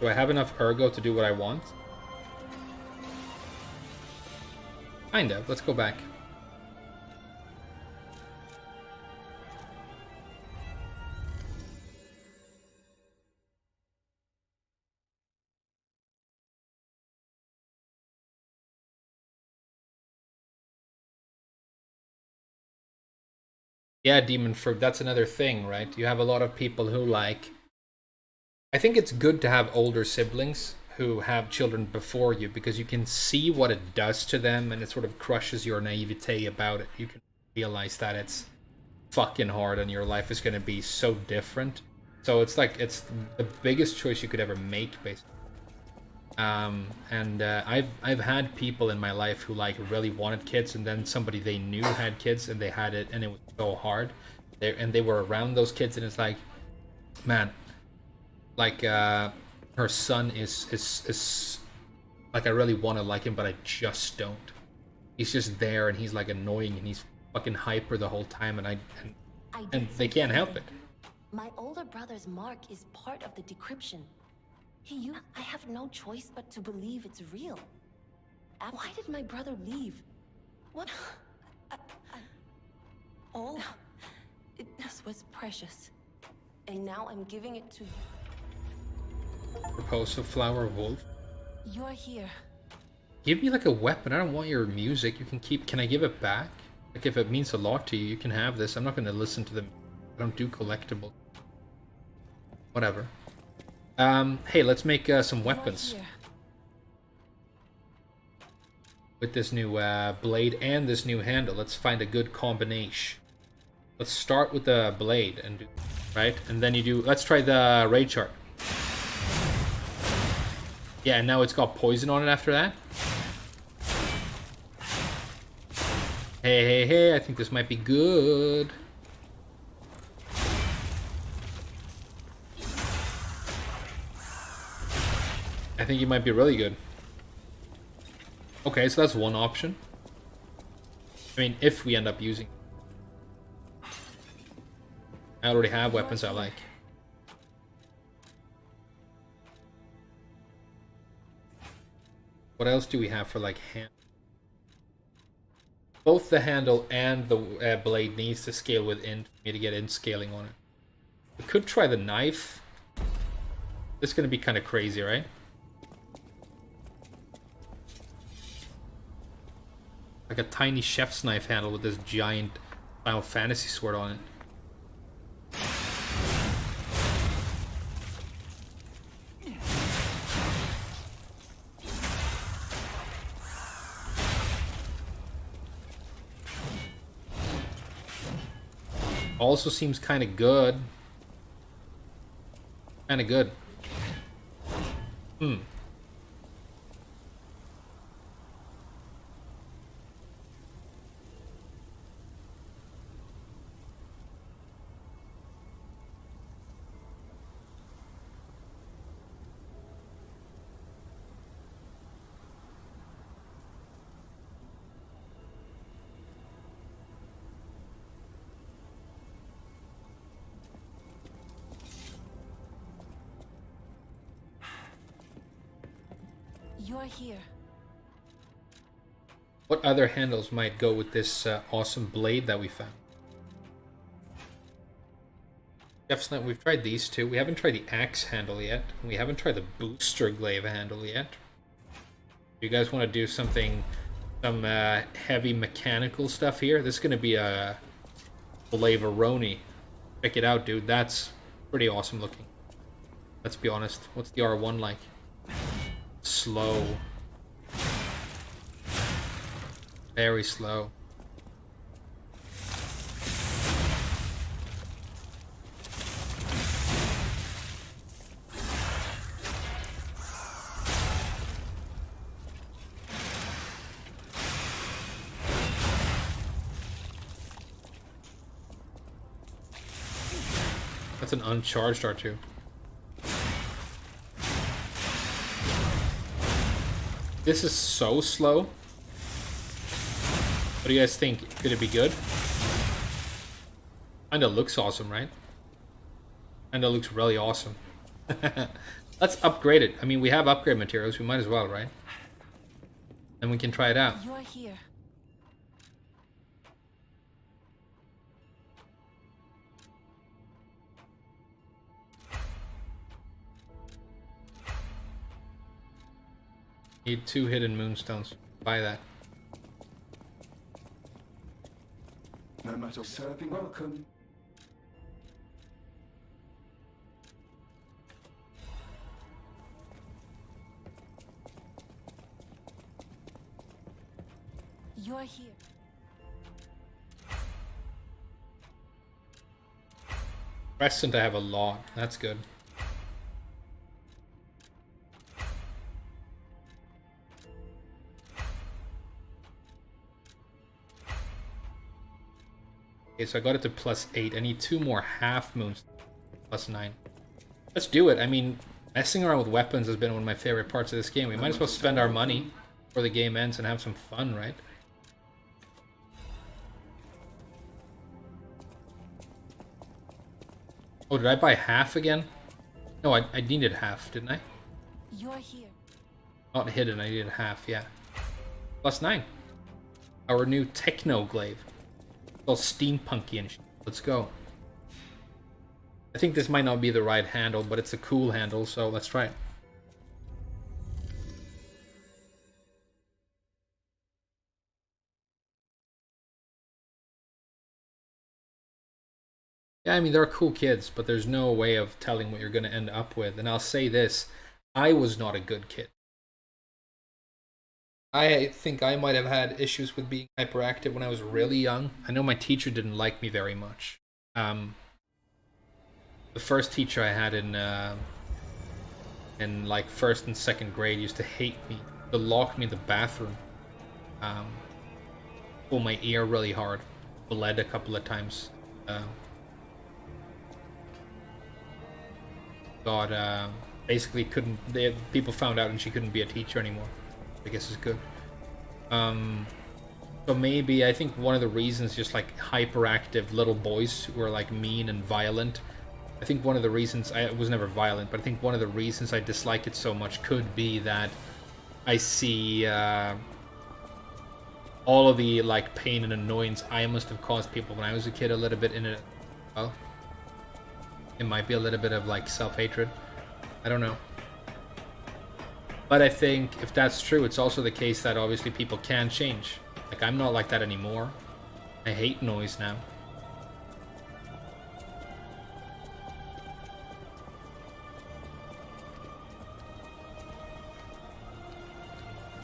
Do I have enough Ergo to do what I want? Kind of. Let's go back. Yeah, demon fruit. That's another thing, right? You have a lot of people who like... I think it's good to have older siblings who have children before you because you can see what it does to them and it sort of crushes your naivete about it. You can realize that it's fucking hard and your life is going to be so different. So it's like, it's the biggest choice you could ever make, basically. I've had people in my life who like really wanted kids, and then somebody they knew had kids, and they had it, and it was so hard. They were around those kids, and it's like, man, like her son is like I really want to like him, but I just don't. He's just there, and he's like annoying, and he's fucking hyper the whole time, and they can't help it. My older brother's mark is part of the decryption. I have no choice but to believe it's real. Why did my brother leave? What? I, all this was precious, and now I'm giving it to Propose a flower wolf. You're here. Give me like a weapon. I don't want your music. You can keep. Can I give it back? Like if it means a lot to you, you can have this. I'm not going to listen to them. I don't do collectibles. Whatever. Hey, let's make some weapons with this new blade and this new handle. Let's find a good combination. Let's start with the blade and do right, and then you do. Let's try the raid chart. Yeah, and now it's got poison on it after that. Hey, hey, hey! I think this might be good. I think it might be really good. Okay, so that's one option. I mean, if we end up using... I already have weapons I like. What else do we have for, like, hand? Both the handle and the blade needs to scale with int for me to get int scaling on it. We could try the knife. This is going to be kind of crazy, right? Like a tiny chef's knife handle with this giant Final Fantasy sword on it. Also seems kind of good. Kind of good. You're here. What other handles might go with this awesome blade that we found? Chef's knife, we've tried these two. We haven't tried the axe handle yet. We haven't tried the booster glaive handle yet. You guys want to do something, some heavy mechanical stuff here? This is going to be a Blaveroni. Check it out, dude. That's pretty awesome looking. Let's be honest. What's the R1 like? Slow. Very slow. That's an uncharged R2. This is so slow. What do you guys think? Could it be good? Kinda looks awesome, right? Kinda looks really awesome. Let's upgrade it. I mean, we have upgrade materials. We might as well, right? And we can try it out. You're here. Need 2 hidden moonstones. Buy that. No matter serving, welcome. You're here. Crescent I have a lot. That's good. Okay, so I got it to +8. I need 2 more half moons. +9. Let's do it. I mean, messing around with weapons has been one of my favorite parts of this game. We might as well spend our money before the game ends and have some fun, right? Oh, did I buy half again? No, I needed half, didn't I? You're here. Not hidden, I needed half, yeah. +9. Our new techno glaive. It's all steampunky and shit. Let's go. I think this might not be the right handle, but it's a cool handle, so let's try it. Yeah, I mean, they're cool kids, but there's no way of telling what you're going to end up with. And I'll say this, I was not a good kid. I think I might have had issues with being hyperactive when I was really young. I know my teacher didn't like me very much. The first teacher I had in like 1st and 2nd grade used to hate me. To lock me in the bathroom. Pull my ear really hard. Bled a couple of times. Basically couldn't. People found out and she couldn't be a teacher anymore. I guess is good. So maybe I think one of the reasons just like hyperactive little boys who are like mean and violent. I think one of the reasons I was never violent, but I think one of the reasons I dislike it so much could be that I see all of the like pain and annoyance I must have caused people when I was a kid a little bit in it. Well, it might be a little bit of like self-hatred. I don't know. But I think if that's true, it's also the case that obviously people can change. Like, I'm not like that anymore. I hate noise now.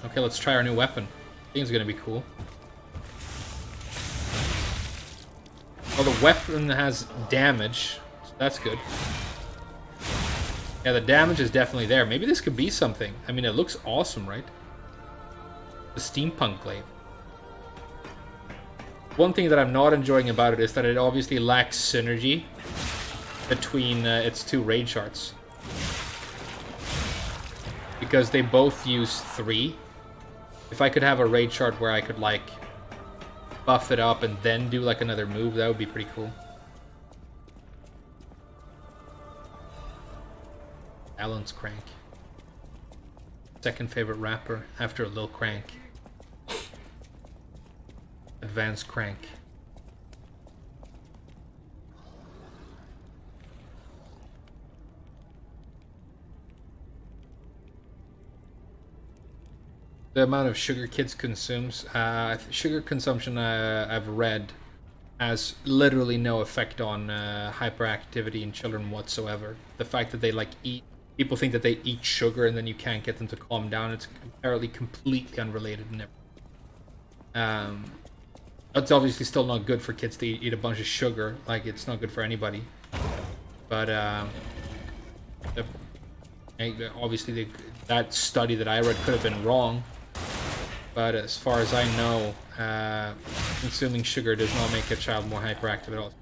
Okay, let's try our new weapon. I think it's gonna be cool. Oh, the weapon has damage. So that's good. Yeah, the damage is definitely there. Maybe this could be something. I mean, it looks awesome, right? The steampunk glaive. One thing that I'm not enjoying about it is that it obviously lacks synergy between its two raid charts. Because they both use 3. If I could have a raid chart where I could, like, buff it up and then do, like, another move, that would be pretty cool. Alan's Crank. Second favorite rapper after Lil Crank. Advanced Crank. The amount of sugar kids consumes. Sugar consumption, I've read, has literally no effect on hyperactivity in children whatsoever. The fact that they like eat, people think that they eat sugar and then you can't get them to calm down. It's apparently completely unrelated. It's obviously still not good for kids to eat a bunch of sugar. Like, it's not good for anybody. But obviously that study that I read could have been wrong. But as far as I know, consuming sugar does not make a child more hyperactive at all.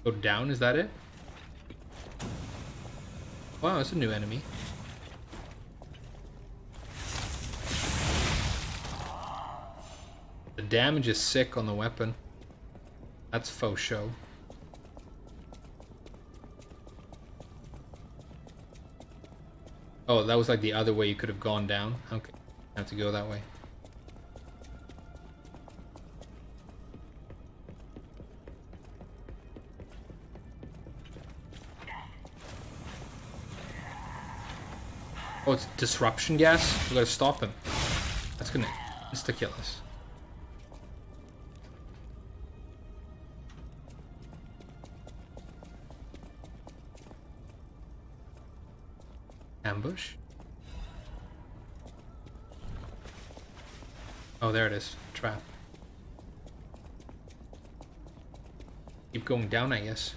Go down, is that it? Wow, it's a new enemy. The damage is sick on the weapon. That's faux show. Oh, that was like the other way you could have gone down. Okay, I have to go that way. Oh, it's disruption gas? We gotta stop him. That's gonna insta-kill us. Ambush? Oh, there it is. Trap. Keep going down, I guess.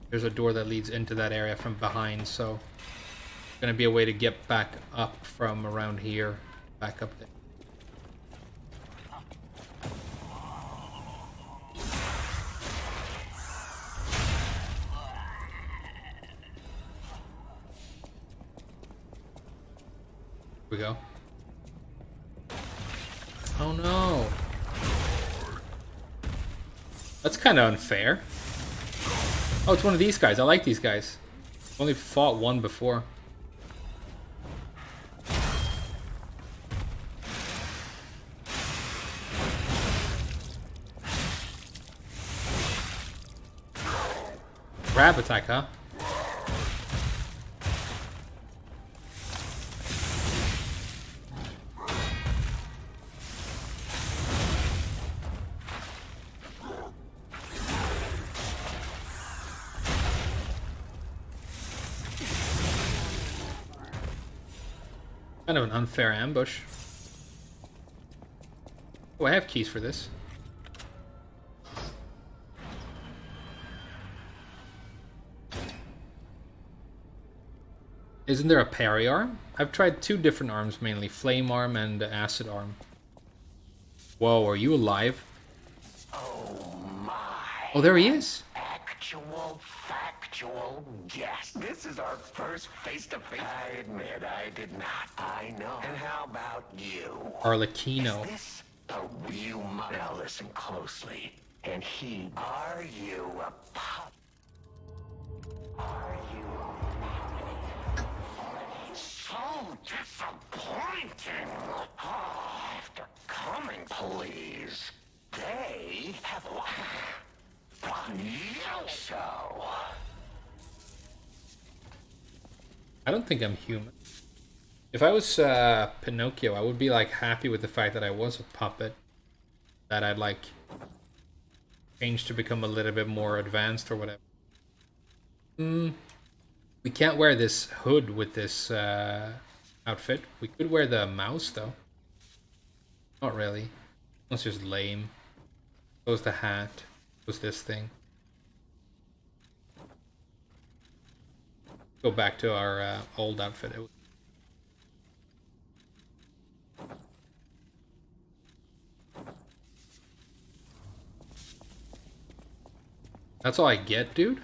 There's a door that leads into that area from behind, so it's gonna be a way to get back up from around here, back up there. we go. Oh no. That's kind of unfair. Oh, it's one of these guys. I like these guys. Only fought one before. Grab attack, huh? Kind of an unfair ambush. Oh, I have keys for this. Isn't there a parry arm? I've tried 2 different arms mainly, flame arm and acid arm. Whoa, are you alive? Oh my. Oh, there he is. Actual, factual guess. This is our first face-to-face. I admit I did not. I know. And how about you? Arlecchino. Is this a real Now listen closely. And are you a pup? Are you so disappointing? After coming, please. They have so. I don't think I'm human. If I was Pinocchio, I would be like happy with the fact that I was a puppet. That I'd like change to become a little bit more advanced or whatever. We can't wear this hood with this outfit. We could wear the mouse though. Not really. That's just lame. Goes the hat. Goes this thing. Go back to our old outfit. That's all I get, dude?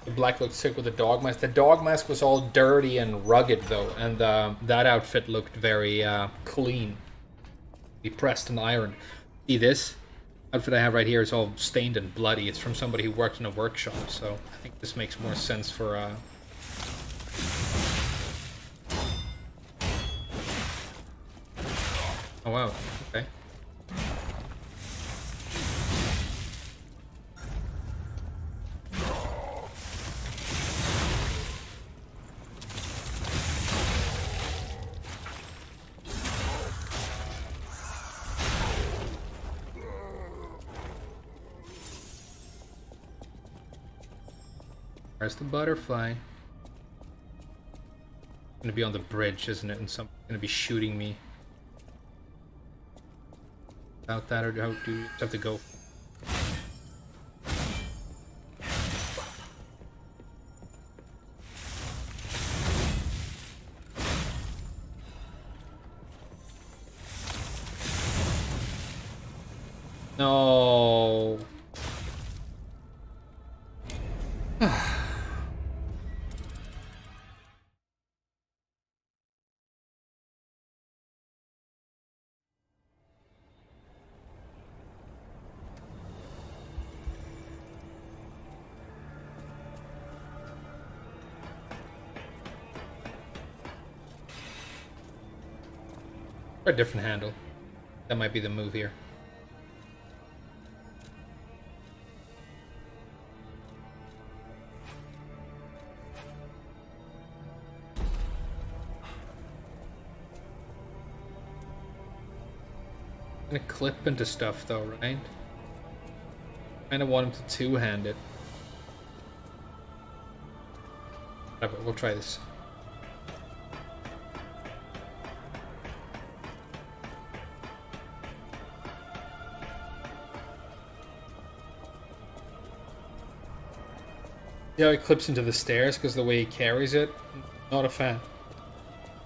The black looked sick with the dog mask. The dog mask was all dirty and rugged though, and that outfit looked very clean. Be pressed and ironed. See this outfit I have right here is all stained and bloody. It's from somebody who worked in a workshop, so I think this makes more sense for Oh wow, okay. Where's the butterfly? It's gonna be on the bridge, isn't it? And someone's gonna be shooting me. About that, or how do you have to go? No. Or a different handle. That might be the move here. I'm gonna clip into stuff though, right? Kinda want him to two-hand it. Whatever, we'll try this. See how it clips into the stairs because the way he carries it? Not a fan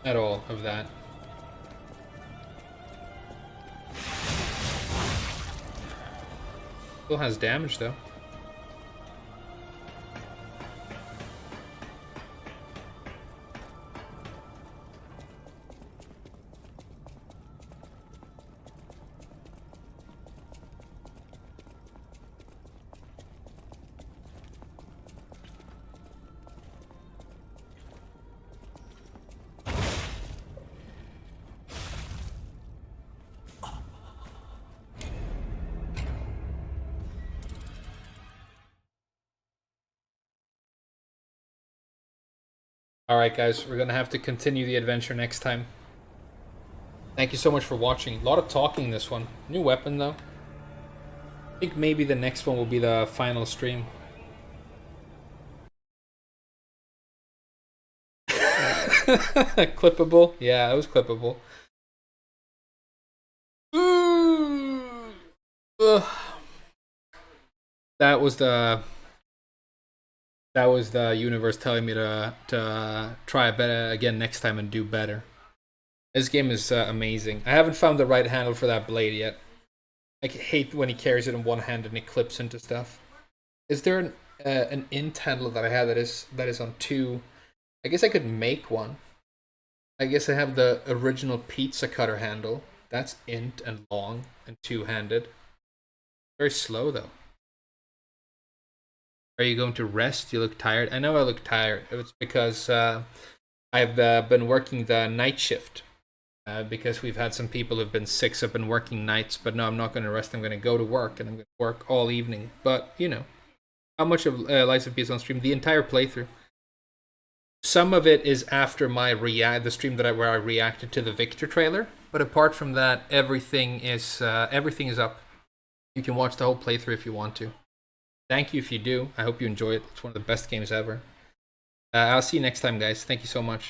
at all of that. Still has damage though. Alright guys, we're gonna have to continue the adventure next time. Thank you so much for watching. A lot of talking in this one. New weapon though. I think maybe the next one will be the final stream. Clippable? Yeah, it was clippable. That was the universe telling me to try better again next time and do better. This game is amazing. I haven't found the right handle for that blade yet. I hate when he carries it in one hand and it clips into stuff. Is there an int handle that I have that is on two? I guess I could make one. I guess I have the original pizza cutter handle. That's int and long and two-handed. Very slow though. Are you going to rest? You look tired. I know I look tired. It's because I've been working the night shift. Because we've had some people who've been sick, so I've been working nights. But no, I'm not going to rest. I'm going to go to work, and I'm going to work all evening. But, you know, how much of Lies of P is on stream? The entire playthrough. Some of it is after my the stream where I reacted to the Victor trailer. But apart from that, everything is up. You can watch the whole playthrough if you want to. Thank you if you do. I hope you enjoy it. It's one of the best games ever. I'll see you next time, guys. Thank you so much.